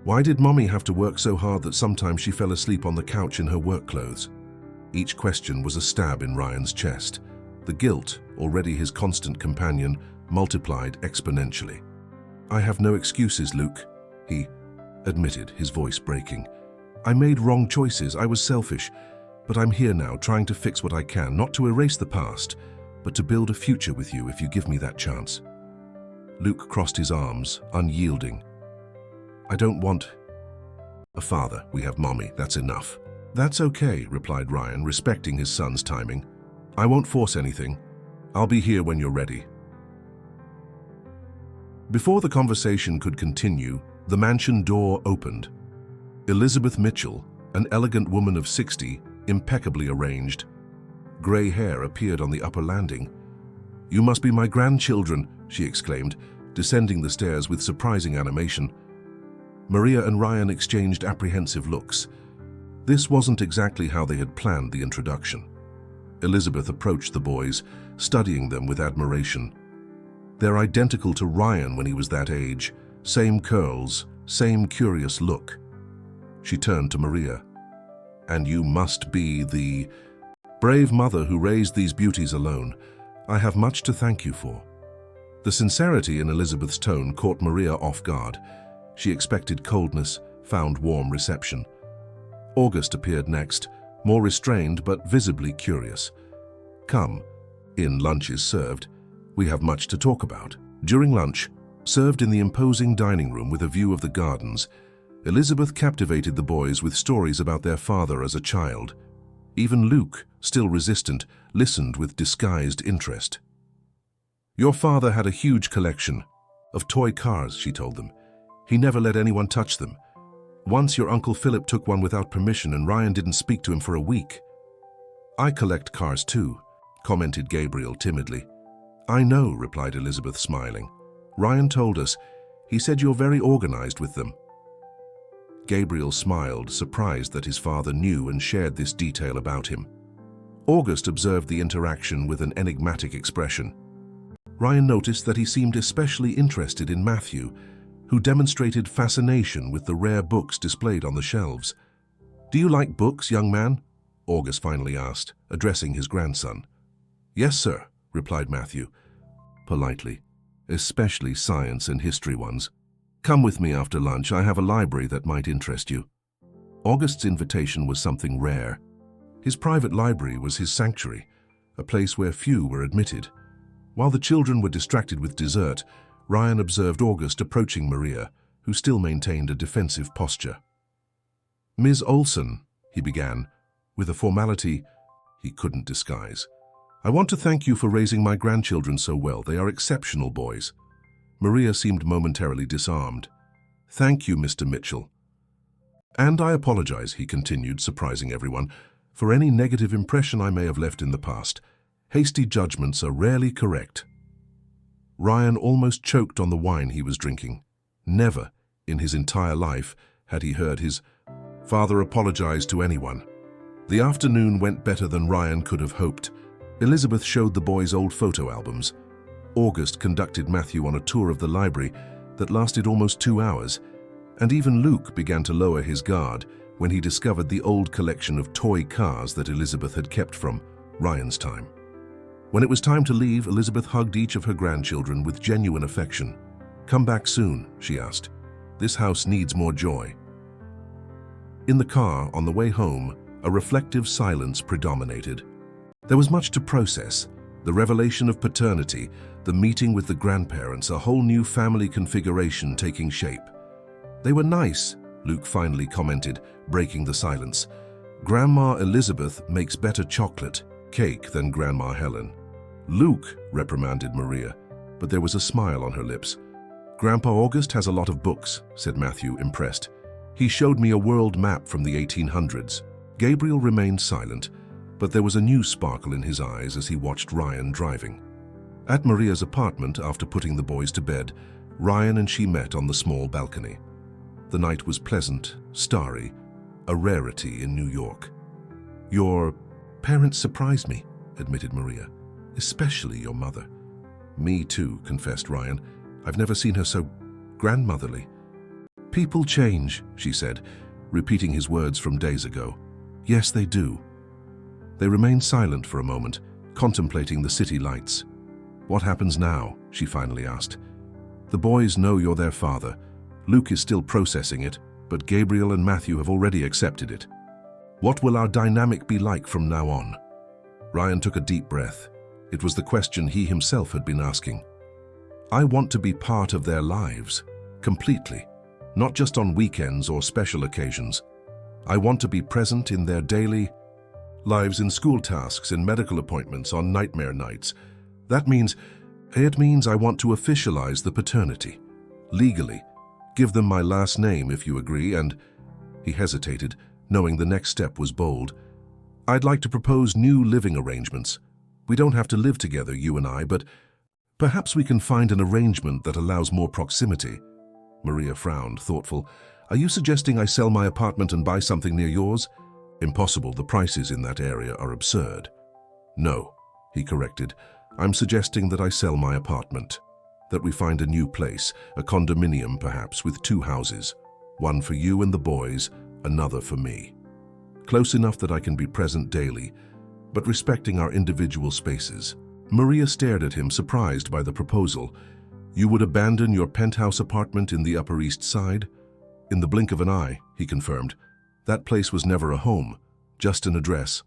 Why did Mommy have to work so hard that sometimes she fell asleep on the couch in her work clothes?" Each question was a stab in Ryan's chest. The guilt, already his constant companion, multiplied exponentially. "I have no excuses, Luke," he admitted, his voice breaking. "I made wrong choices, I was selfish, but I'm here now trying to fix what I can, not to erase the past, but to build a future with you if you give me that chance." Luke crossed his arms, unyielding. "I don't want a father. We have Mommy, that's enough." "That's okay," replied Ryan, respecting his son's timing. "I won't force anything. I'll be here when you're ready." Before the conversation could continue, the mansion door opened. Elizabeth Mitchell, an elegant woman of 60, impeccably arranged. Grey hair appeared on the upper landing. "You must be my grandchildren," she exclaimed, descending the stairs with surprising animation. Maria and Ryan exchanged apprehensive looks. This wasn't exactly how they had planned the introduction. Elizabeth approached the boys, studying them with admiration. They're identical to Ryan when he was that age. Same curls, same curious look. She turned to Maria. "And you must be the brave mother who raised these beauties alone. I have much to thank you for." The sincerity in Elizabeth's tone caught Maria off guard. She expected coldness, found warm reception. August appeared next, more restrained but visibly curious. "Come, in, lunch is served. We have much to talk about." During lunch, served in the imposing dining room with a view of the gardens, Elizabeth captivated the boys with stories about their father as a child. Even Luke, still resistant, listened with disguised interest. "Your father had a huge collection of toy cars," she told them. "He never let anyone touch them. Once your Uncle Philip took one without permission and Ryan didn't speak to him for a week." "I collect cars too," commented Gabriel timidly. "I know," replied Elizabeth, smiling. "Ryan told us. He said you're very organized with them." Gabriel smiled, surprised that his father knew and shared this detail about him. August observed the interaction with an enigmatic expression. Ryan noticed that he seemed especially interested in Matthew, who demonstrated fascination with the rare books displayed on the shelves. "Do you like books, young man?" August finally asked, addressing his grandson. "Yes, sir," replied Matthew, politely, "especially science and history ones. Come with me after lunch. I have a library that might interest you." August's invitation was something rare. His private library was his sanctuary, a place where few were admitted. While the children were distracted with dessert, Ryan observed August approaching Maria, who still maintained a defensive posture. "Ms. Olson," he began, with a formality he couldn't disguise. "I want to thank you for raising my grandchildren so well. They are exceptional boys." Maria seemed momentarily disarmed. "Thank you, Mr. Mitchell. And I apologize," he continued, surprising everyone, "for any negative impression I may have left in the past. Hasty judgments are rarely correct." Ryan almost choked on the wine he was drinking. Never, in his entire life, had he heard his father apologize to anyone. The afternoon went better than Ryan could have hoped. Elizabeth showed the boys old photo albums. August conducted Matthew on a tour of the library that lasted almost 2 hours, and even Luke began to lower his guard when he discovered the old collection of toy cars that Elizabeth had kept from Ryan's time. When it was time to leave, Elizabeth hugged each of her grandchildren with genuine affection. "Come back soon," she asked. "This house needs more joy." In the car, on the way home, a reflective silence predominated. There was much to process: the revelation of paternity, the meeting with the grandparents, a whole new family configuration taking shape. "They were nice," Luke finally commented, breaking the silence. "Grandma Elizabeth makes better chocolate cake than Grandma Helen." "Luke," reprimanded Maria, but there was a smile on her lips. Grandpa August has a lot of books, said Matthew, impressed. He showed me a world map from the 1800s. Gabriel remained silent, but there was a new sparkle in his eyes as he watched Ryan driving. At Maria's apartment, after putting the boys to bed, Ryan and she met on the small balcony. The night was pleasant, starry, a rarity in New York. "Your parents surprised me," admitted Maria. "Especially your mother." "Me too," confessed Ryan. "I've never seen her so grandmotherly." "People change," she said, repeating his words from days ago. "Yes, they do." They remained silent for a moment, contemplating the city lights. "What happens now?" she finally asked. "The boys know you're their father. Luke is still processing it, but Gabriel and Matthew have already accepted it. What will our dynamic be like from now on?" Ryan took a deep breath. It was the question he himself had been asking. "I want to be part of their lives, completely, not just on weekends or special occasions. I want to be present in their daily lives, in school tasks, in medical appointments, on nightmare nights. It means I want to officialize the paternity, legally, give them my last name if you agree, and—" He hesitated, knowing the next step was bold. "I'd like to propose new living arrangements. We don't have to live together, you and I, but perhaps we can find an arrangement that allows more proximity." Maria frowned, thoughtful. "Are you suggesting I sell my apartment and buy something near yours?" "Impossible. The prices in that area are absurd." "No," he corrected. "I'm suggesting that I sell my apartment. That we find a new place, a condominium perhaps, with 2 houses. One for you and the boys, another for me. Close enough that I can be present daily, but respecting our individual spaces." Maria stared at him, surprised by the proposal. "You would abandon your penthouse apartment in the Upper East Side?" "In the blink of an eye," he confirmed. "That place was never a home, just an address."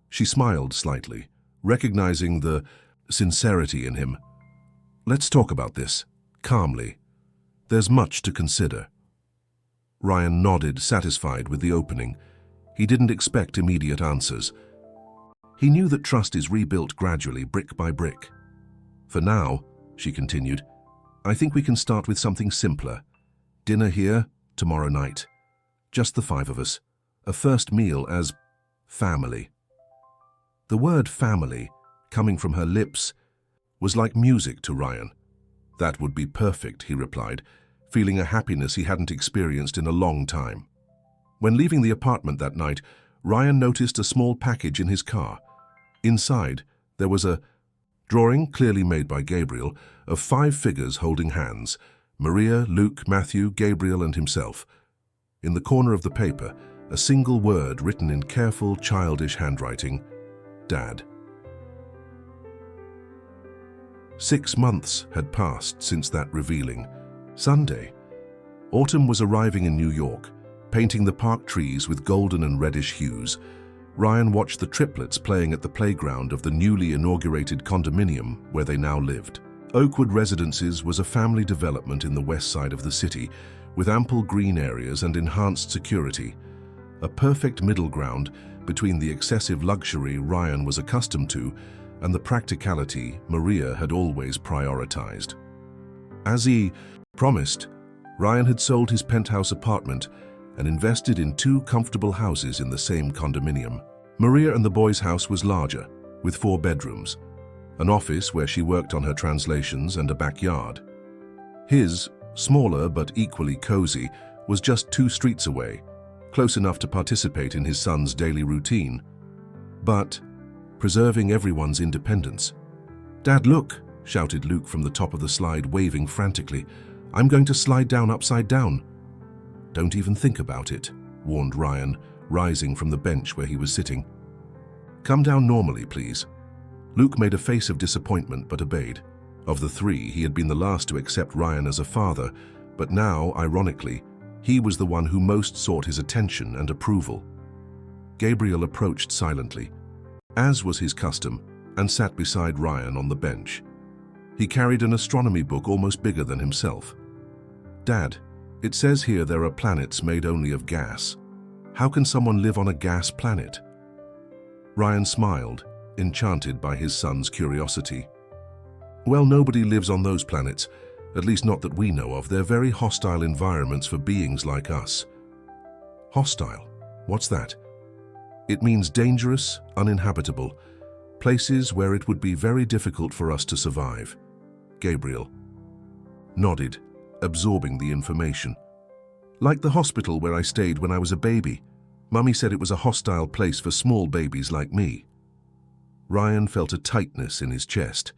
She smiled slightly, recognizing the sincerity in him. "Let's talk about this, calmly. There's much to consider." Ryan nodded, satisfied with the opening. He didn't expect immediate answers. He knew that trust is rebuilt gradually, brick by brick. "For now," she continued, "I think we can start with something simpler. Dinner here, tomorrow night. Just the 5 of us. A first meal as family." The word family, coming from her lips, was like music to Ryan. "That would be perfect," he replied, feeling a happiness he hadn't experienced in a long time. When leaving the apartment that night, Ryan noticed a small package in his car. Inside, there was a drawing, clearly made by Gabriel, of 5 figures holding hands: Maria, Luke, Matthew, Gabriel, and himself. In the corner of the paper, a single word written in careful, childish handwriting: Dad. 6 months had passed since that revealing Sunday. Autumn was arriving in New York, painting the park trees with golden and reddish hues. Ryan watched the triplets playing at the playground of the newly inaugurated condominium where they now lived. Oakwood Residences was a family development in the west side of the city, with ample green areas and enhanced security. A perfect middle ground between the excessive luxury Ryan was accustomed to and the practicality Maria had always prioritized. As he promised, Ryan had sold his penthouse apartment and invested in 2 comfortable houses in the same condominium. Maria and the boys' house was larger, with 4 bedrooms, an office where she worked on her translations, and a backyard. His, smaller but equally cozy, was just 2 streets away, close enough to participate in his son's daily routine, but preserving everyone's independence. "Dad, look!" shouted Luke from the top of the slide, waving frantically. "I'm going to slide down upside down." "Don't even think about it," warned Ryan, rising from the bench where he was sitting. "Come down normally, please." Luke made a face of disappointment but obeyed. Of the 3, he had been the last to accept Ryan as a father, but now, ironically, he was the one who most sought his attention and approval. Gabriel approached silently, as was his custom, and sat beside Ryan on the bench. He carried an astronomy book almost bigger than himself. "Dad, it says here there are planets made only of gas. How can someone live on a gas planet?" Ryan smiled, enchanted by his son's curiosity. "Well, nobody lives on those planets. At least not that we know of. They're very hostile environments for beings like us. Hostile? What's that? It means dangerous, uninhabitable, places where it would be very difficult for us to survive. Gabriel nodded, absorbing the information. Like the hospital where I stayed when I was a baby. Mummy said it was a hostile place for small babies like me. Ryan felt a tightness in his chest.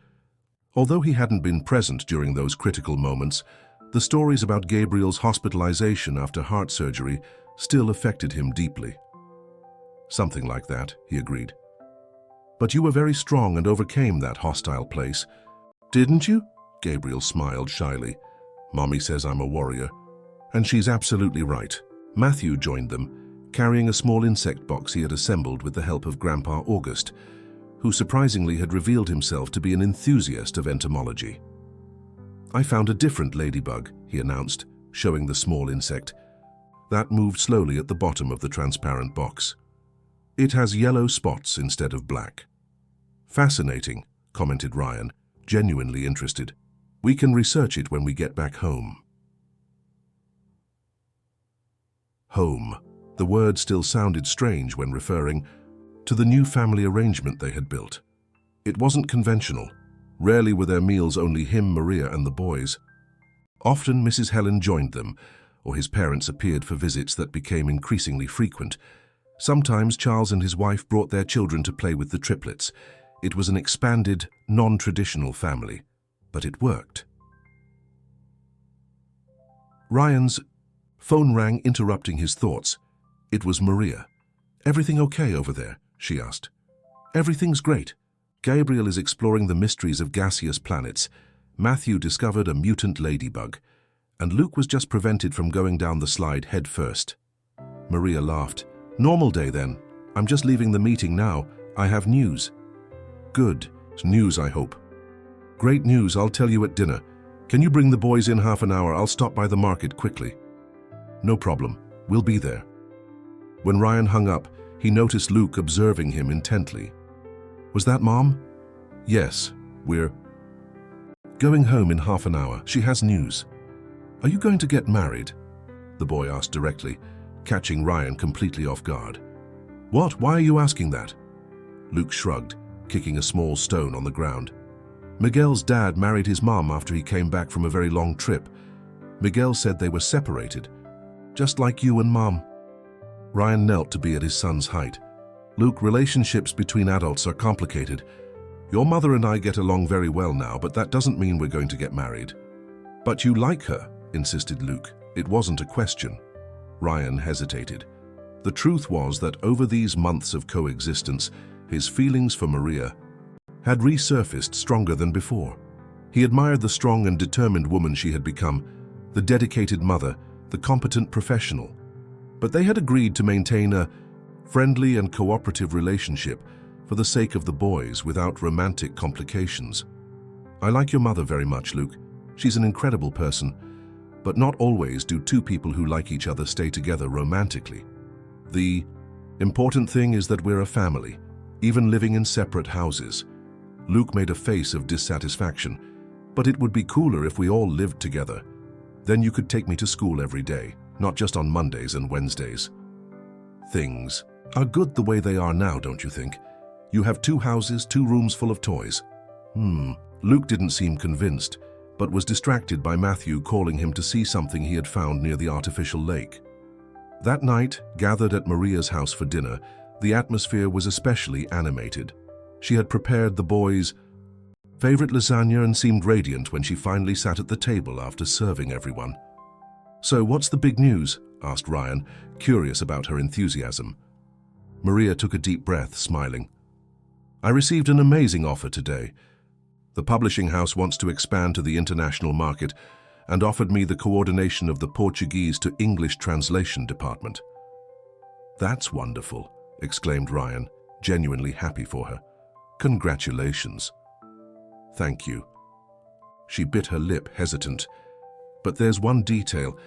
Although he hadn't been present during those critical moments, the stories about Gabriel's hospitalization after heart surgery still affected him deeply. Something like that, he agreed. But you were very strong and overcame that hostile place. Didn't you? Gabriel smiled shyly. Mommy says I'm a warrior. And she's absolutely right. Matthew joined them, carrying a small insect box he had assembled with the help of Grandpa August, who surprisingly had revealed himself to be an enthusiast of entomology. I found a different ladybug, he announced, showing the small insect. That moved slowly at the bottom of the transparent box. It has yellow spots instead of black. Fascinating, commented Ryan, genuinely interested. We can research it when we get back home. Home. The word still sounded strange when referring to the new family arrangement they had built. It wasn't conventional. Rarely were their meals only him, Maria, and the boys. Often Mrs. Helen joined them, or his parents appeared for visits that became increasingly frequent. Sometimes Charles and his wife brought their children to play with the triplets. It was an expanded, non-traditional family, but it worked. Ryan's phone rang, interrupting his thoughts. It was Maria. "Everything okay over there?" she asked. "Everything's great. Gabriel is exploring the mysteries of gaseous planets. Matthew discovered a mutant ladybug, and Luke was just prevented from going down the slide head first." Maria laughed. "Normal day then. I'm just leaving the meeting now. I have news." "Good. News, I hope." "Great news. I'll tell you at dinner. Can you bring the boys in half an hour? I'll stop by the market quickly." "No problem. We'll be there." When Ryan hung up, he noticed Luke observing him intently. "Was that Mom?" "Yes, we're going home in half an hour. She has news." "Are you going to get married?" the boy asked directly, catching Ryan completely off guard. "What? Why are you asking that?" Luke shrugged, kicking a small stone on the ground. "Miguel's dad married his mom after he came back from a very long trip. Miguel said they were separated, just like you and Mom." Ryan knelt to be at his son's height. "Luke, relationships between adults are complicated. Your mother and I get along very well now, but that doesn't mean we're going to get married." "But you like her," insisted Luke. It wasn't a question. Ryan hesitated. The truth was that over these months of coexistence, his feelings for Maria had resurfaced stronger than before. He admired the strong and determined woman she had become, the dedicated mother, the competent professional. But they had agreed to maintain a friendly and cooperative relationship for the sake of the boys without romantic complications. "I like your mother very much, Luke. She's an incredible person. But not always do two people who like each other stay together romantically. The important thing is that we're a family, even living in separate houses." Luke made a face of dissatisfaction. "But it would be cooler if we all lived together. Then you could take me to school every day, not just on Mondays and Wednesdays." "Things are good the way they are now, don't you think? You have 2 houses, 2 rooms full of toys." Luke didn't seem convinced, but was distracted by Matthew calling him to see something he had found near the artificial lake. That night, gathered at Maria's house for dinner, the atmosphere was especially animated. She had prepared the boys' favorite lasagna and seemed radiant when she finally sat at the table after serving everyone. "So what's the big news?" asked Ryan, curious about her enthusiasm. Maria took a deep breath, smiling. "I received an amazing offer today. The publishing house wants to expand to the international market and offered me the coordination of the Portuguese to English translation department." "That's wonderful," exclaimed Ryan, genuinely happy for her. "Congratulations." "Thank you." She bit her lip, hesitant. "But there's one detail.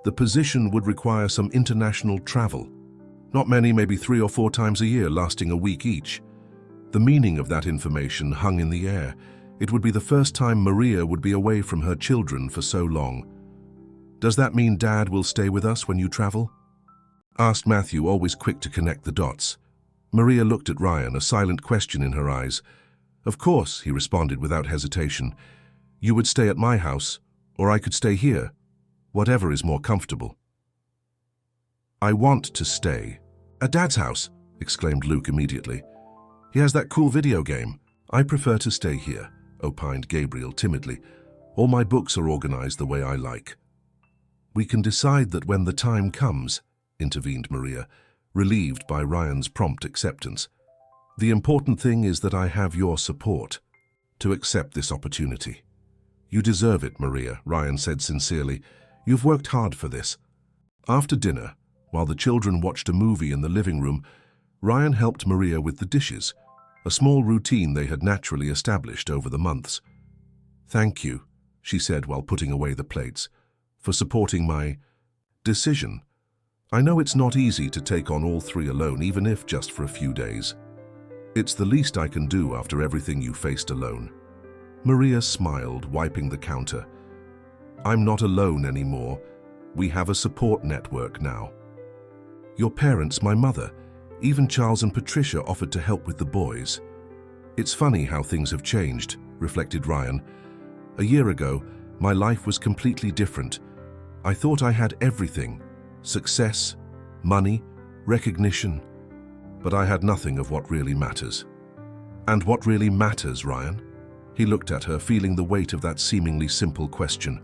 The position would require some international travel. Not many, maybe 3 or 4 times a year, lasting a week each." The meaning of that information hung in the air. It would be the first time Maria would be away from her children for so long. "Does that mean Dad will stay with us when you travel?" asked Matthew, always quick to connect the dots. Maria looked at Ryan, a silent question in her eyes. "Of course," he responded without hesitation. "You would stay at my house, or I could stay here. Whatever is more comfortable." "I want to stay." "At Dad's house?" exclaimed Luke immediately. "He has that cool video game." "I prefer to stay here," opined Gabriel timidly. "All my books are organized the way I like." "We can decide that when the time comes," intervened Maria, relieved by Ryan's prompt acceptance. "The important thing is that I have your support to accept this opportunity." "You deserve it, Maria," Ryan said sincerely. "You've worked hard for this." After dinner, while the children watched a movie in the living room, Ryan helped Maria with the dishes, a small routine they had naturally established over the months. "Thank you," she said while putting away the plates, "for supporting my decision. I know it's not easy to take on all three alone, even if just for a few days. It's the least I can do after everything you faced alone." Maria smiled, wiping the counter. "I'm not alone anymore. We have a support network now. Your parents, my mother, even Charles and Patricia offered to help with the boys." "It's funny how things have changed," reflected Ryan. "A year ago, my life was completely different. I thought I had everything: success, money, recognition. But I had nothing of what really matters." "And what really matters, Ryan?" He looked at her, feeling the weight of that seemingly simple question.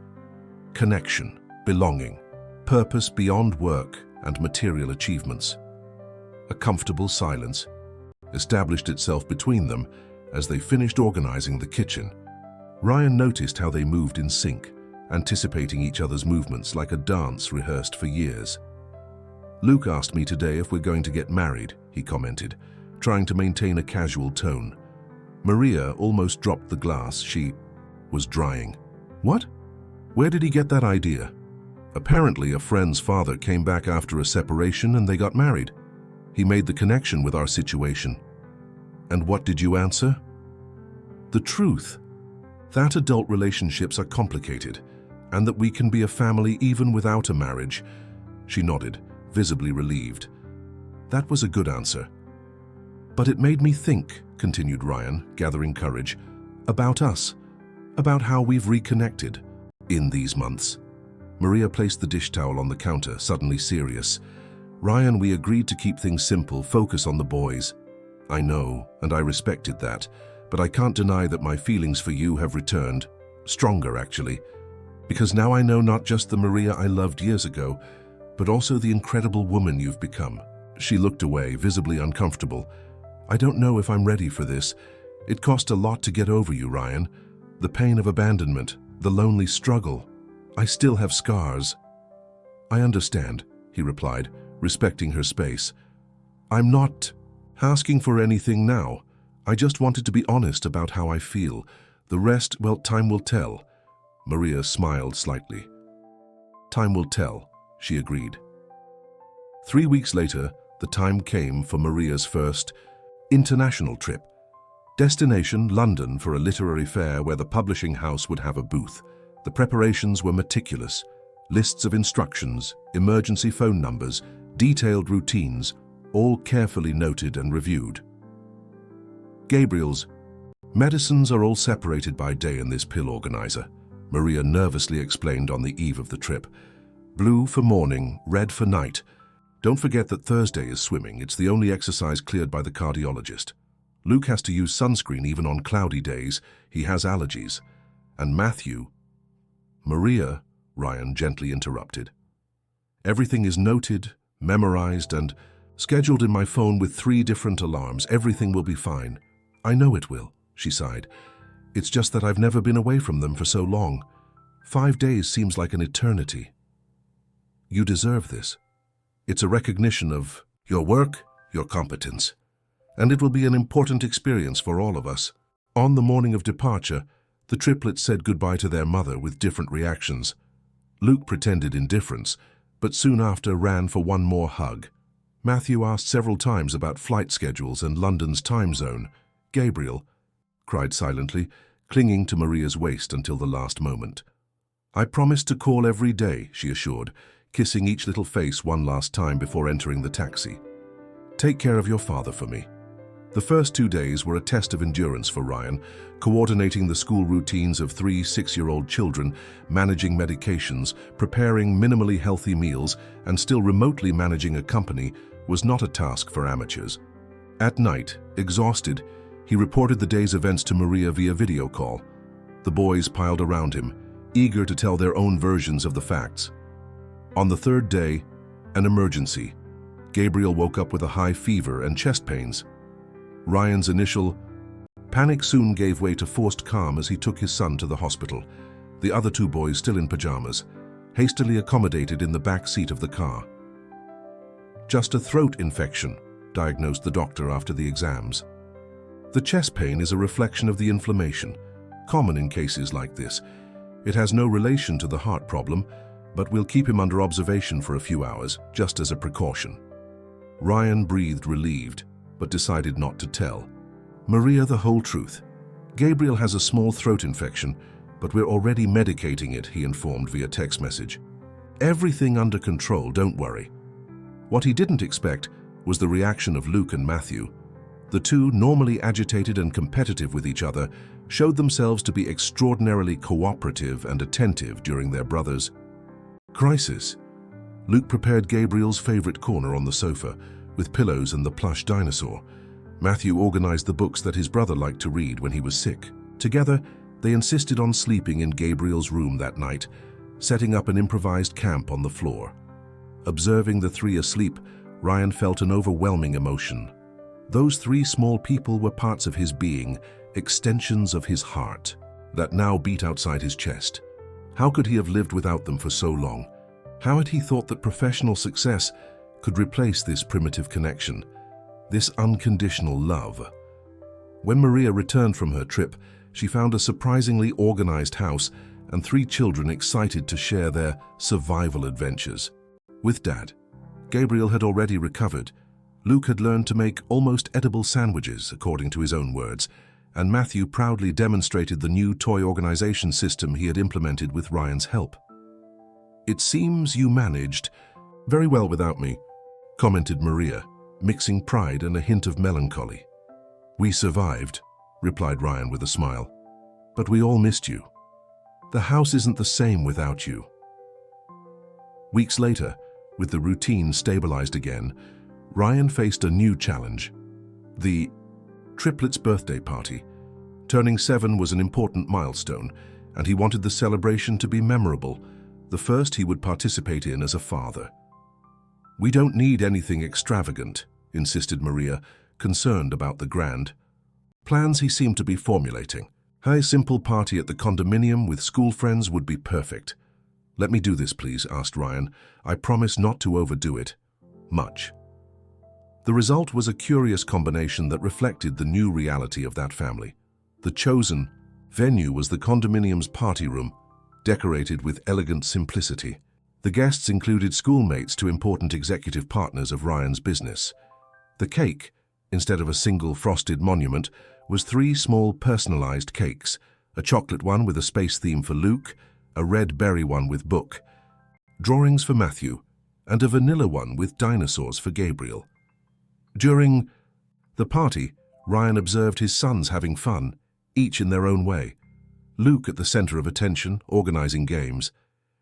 "Connection, belonging, purpose beyond work and material achievements." A comfortable silence established itself between them as they finished organizing the kitchen. Ryan noticed how they moved in sync, anticipating each other's movements like a dance rehearsed for years. "Luke asked me today if we're going to get married," he commented, trying to maintain a casual tone. Maria almost dropped the glass she was drying. "What? Where did he get that idea?" "Apparently a friend's father came back after a separation and they got married. He made the connection with our situation." "And what did you answer?" "The truth. That adult relationships are complicated, and that we can be a family even without a marriage." She nodded, visibly relieved. "That was a good answer. But it made me think," continued Ryan, gathering courage, "about us, about how we've reconnected in these months." Maria placed the dish towel on the counter, suddenly serious. "Ryan, we agreed to keep things simple, focus on the boys. I know, and I respected that, but I can't deny that my feelings for you have returned, stronger actually, because now I know not just the Maria I loved years ago, but also the incredible woman you've become." She looked away, visibly uncomfortable. "I don't know if I'm ready for this. It cost a lot to get over you, Ryan. The pain of abandonment, the lonely struggle. I still have scars." "I understand," he replied, respecting her space. "I'm not asking for anything now. I just wanted to be honest about how I feel. The rest, well, time will tell." Maria smiled slightly. "Time will tell," she agreed. 3 weeks later, the time came for Maria's first international trip. Destination, London, for a literary fair where the publishing house would have a booth. The preparations were meticulous. Lists of instructions, emergency phone numbers, detailed routines, all carefully noted and reviewed. Gabriel's medicines are all separated by day in this pill organizer, Maria nervously explained on the eve of the trip. Blue for morning, red for night. Don't forget that Thursday is swimming. It's the only exercise cleared by the cardiologist. Luke has to use sunscreen even on cloudy days. He has allergies. And Matthew... Maria, Ryan gently interrupted. "Everything is noted, memorized, and scheduled in my phone with 3 different alarms. Everything will be fine." "I know it will," she sighed. "It's just that I've never been away from them for so long. 5 days seems like an eternity." "You deserve this. It's a recognition of your work, your competence, and it will be an important experience for all of us." On the morning of departure, the triplets said goodbye to their mother with different reactions. Luke pretended indifference, but soon after ran for one more hug. Matthew asked several times about flight schedules and London's time zone. Gabriel cried silently, clinging to Maria's waist until the last moment. "I promise to call every day," she assured, kissing each little face one last time before entering the taxi. "Take care of your father for me." The first 2 days were a test of endurance for Ryan, coordinating the school routines of 3 6-year-old children, managing medications, preparing minimally healthy meals, and still remotely managing a company was not a task for amateurs. At night, exhausted, he reported the day's events to Maria via video call. The boys piled around him, eager to tell their own versions of the facts. On the third day, an emergency. Gabriel woke up with a high fever and chest pains. Ryan's initial panic soon gave way to forced calm as he took his son to the hospital. The other 2 boys, still in pajamas, hastily accommodated in the back seat of the car. "Just a throat infection," diagnosed the doctor after the exams. The chest pain is a reflection of the inflammation, common in cases like this. It has no relation to the heart problem, but we'll keep him under observation for a few hours, just as a precaution. Ryan breathed relieved, but decided not to tell Maria the whole truth. "Gabriel has a small throat infection, but we're already medicating it," he informed via text message. "Everything under control, don't worry." What he didn't expect was the reaction of Luke and Matthew. The 2, normally agitated and competitive with each other, showed themselves to be extraordinarily cooperative and attentive during their brother's crisis. Luke prepared Gabriel's favorite corner on the sofa, with pillows and the plush dinosaur. Matthew organized the books that his brother liked to read when he was sick. Together, they insisted on sleeping in Gabriel's room that night, setting up an improvised camp on the floor. Observing the 3 asleep, Ryan felt an overwhelming emotion. Those 3 small people were parts of his being, extensions of his heart, that now beat outside his chest. How could he have lived without them for so long? How had he thought that professional success could replace this primitive connection, this unconditional love? When Maria returned from her trip, she found a surprisingly organized house and 3 children excited to share their survival adventures. With Dad, Gabriel had already recovered. Luke had learned to make almost edible sandwiches, according to his own words, and Matthew proudly demonstrated the new toy organization system he had implemented with Ryan's help. "It seems you managed very well without me," commented Maria, mixing pride and a hint of melancholy. "We survived," replied Ryan with a smile, "but we all missed you. The house isn't the same without you." Weeks later, with the routine stabilized again, Ryan faced a new challenge: the triplets' birthday party. Turning 7 was an important milestone, and he wanted the celebration to be memorable, the first he would participate in as a father. "We don't need anything extravagant," insisted Maria, concerned about the grand plans he seemed to be formulating. "A simple party at the condominium with school friends would be perfect." "Let me do this, please," asked Ryan. "I promise not to overdo it much." The result was a curious combination that reflected the new reality of that family. The chosen venue was the condominium's party room, decorated with elegant simplicity. The guests included schoolmates to important executive partners of Ryan's business. The cake, instead of a single frosted monument, was 3 small personalized cakes, a chocolate one with a space theme for Luke, a red berry one with book, drawings for Matthew, and a vanilla one with dinosaurs for Gabriel. During the party, Ryan observed his sons having fun, each in their own way. Luke at the center of attention, organizing games.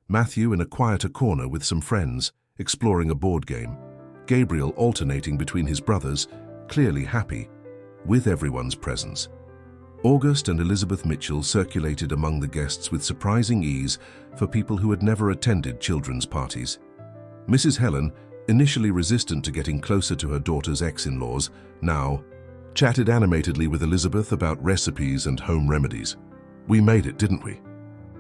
Matthew in a quieter corner with some friends, exploring a board game. Gabriel alternating between his brothers, clearly happy with everyone's presence. August and Elizabeth Mitchell circulated among the guests with surprising ease for people who had never attended children's parties. Mrs. Helen, initially resistant to getting closer to her daughter's ex-in-laws, now chatted animatedly with Elizabeth about recipes and home remedies. "We made it, didn't we?"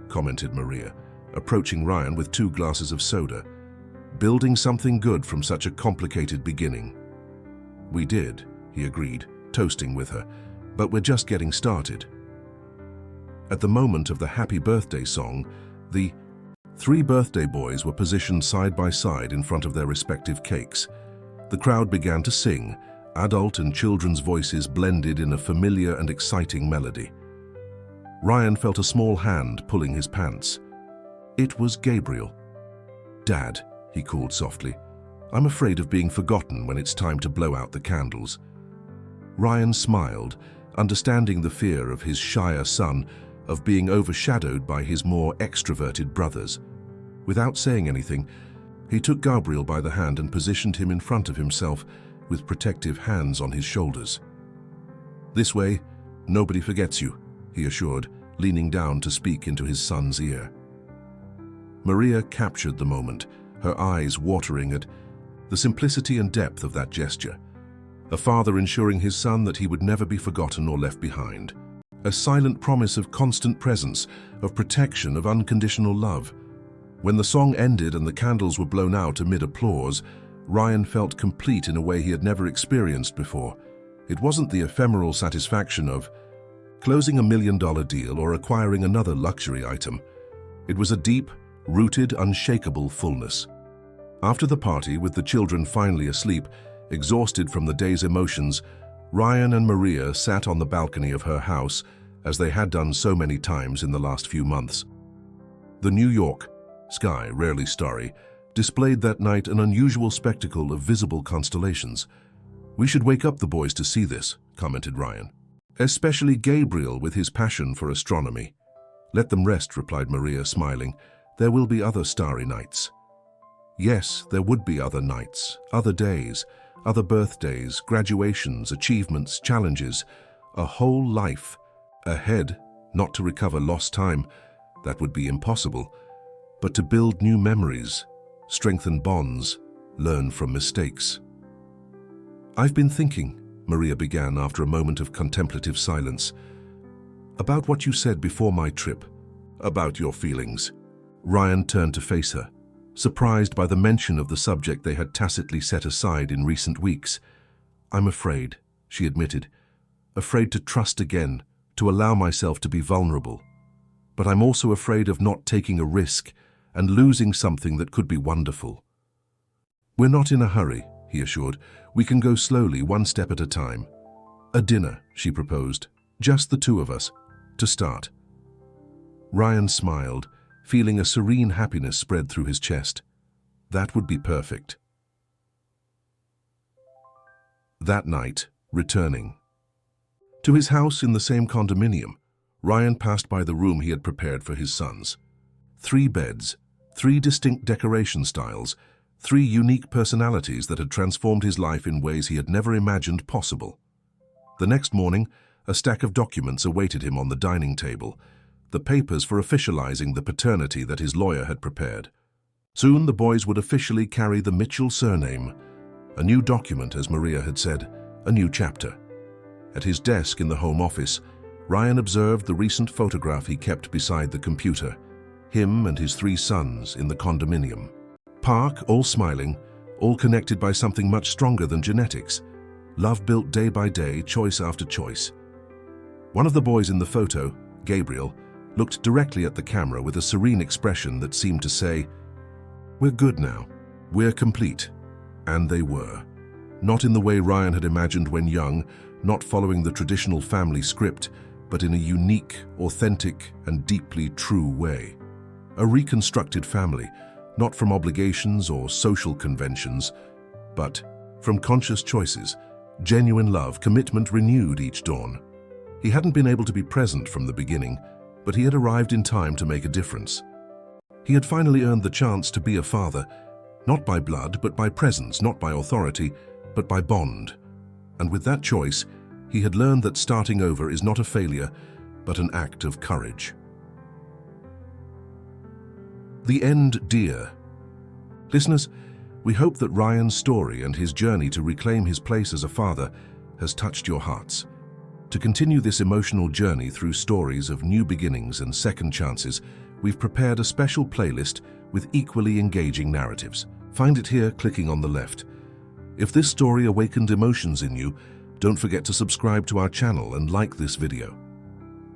commented Maria, approaching Ryan with 2 glasses of soda. "Building something good from such a complicated beginning." "We did," he agreed, toasting with her, "but we're just getting started." At the moment of the happy birthday song, the 3 birthday boys were positioned side by side in front of their respective cakes. The crowd began to sing, adult and children's voices blended in a familiar and exciting melody. Ryan felt a small hand pulling his pants. It was Gabriel. "Dad," he called softly, "I'm afraid of being forgotten when it's time to blow out the candles." Ryan smiled, understanding the fear of his shyer son of being overshadowed by his more extroverted brothers. Without saying anything, he took Gabriel by the hand and positioned him in front of himself with protective hands on his shoulders. "This way, nobody forgets you," he assured, leaning down to speak into his son's ear. Maria captured the moment, her eyes watering at the simplicity and depth of that gesture. A father ensuring his son that he would never be forgotten or left behind. A silent promise of constant presence, of protection, of unconditional love. When the song ended and the candles were blown out amid applause, Ryan felt complete in a way he had never experienced before. It wasn't the ephemeral satisfaction of closing $1 million deal or acquiring another luxury item. It was a deep, rooted, unshakable fullness. After the party, with the children finally asleep, exhausted from the day's emotions, Ryan and Maria sat on the balcony of her house, as they had done so many times in the last few months. The New York sky, rarely starry, displayed that night an unusual spectacle of visible constellations. "We should wake up the boys to see this," commented Ryan. "Especially Gabriel with his passion for astronomy." "Let them rest," replied Maria, smiling. "There will be other starry nights." Yes, there would be other nights, other days, other birthdays, graduations, achievements, challenges, a whole life ahead, not to recover lost time, that would be impossible, but to build new memories, strengthen bonds, learn from mistakes. "I've been thinking," Maria began after a moment of contemplative silence, "about what you said before my trip, about your feelings." Ryan turned to face her, surprised by the mention of the subject they had tacitly set aside in recent weeks. "I'm afraid," she admitted, "afraid to trust again, to allow myself to be vulnerable. But I'm also afraid of not taking a risk and losing something that could be wonderful." "We're not in a hurry," he assured. "We can go slowly, one step at a time." "A dinner," she proposed, "just the two of us, to start." Ryan smiled, feeling a serene happiness spread through his chest. That would be perfect. That night, returning to his house in the same condominium, Ryan passed by the room he had prepared for his sons. 3 beds, 3 distinct decoration styles, 3 unique personalities that had transformed his life in ways he had never imagined possible. The next morning, a stack of documents awaited him on the dining table, the papers for officializing the paternity that his lawyer had prepared. Soon the boys would officially carry the Mitchell surname. A new document, as Maria had said, a new chapter. At his desk in the home office, Ryan observed the recent photograph he kept beside the computer, him and his 3 sons in the condominium. Park, all smiling, all connected by something much stronger than genetics. Love built day by day, choice after choice. One of the boys in the photo, Gabriel, looked directly at the camera with a serene expression that seemed to say, "We're good now. We're complete." And they were. Not in the way Ryan had imagined when young, not following the traditional family script, but in a unique, authentic, and deeply true way. A reconstructed family, not from obligations or social conventions, but from conscious choices, genuine love, commitment renewed each dawn. He hadn't been able to be present from the beginning, but he had arrived in time to make a difference. He had finally earned the chance to be a father, not by blood, but by presence, not by authority, but by bond. And with that choice, he had learned that starting over is not a failure, but an act of courage. The end, dear. Listeners, we hope that Ryan's story and his journey to reclaim his place as a father has touched your hearts. To continue this emotional journey through stories of new beginnings and second chances, we've prepared a special playlist with equally engaging narratives. Find it here clicking on the left. If this story awakened emotions in you, don't forget to subscribe to our channel and like this video.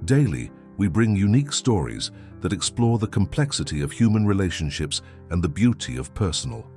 Daily, we bring unique stories that explore the complexity of human relationships and the beauty of personal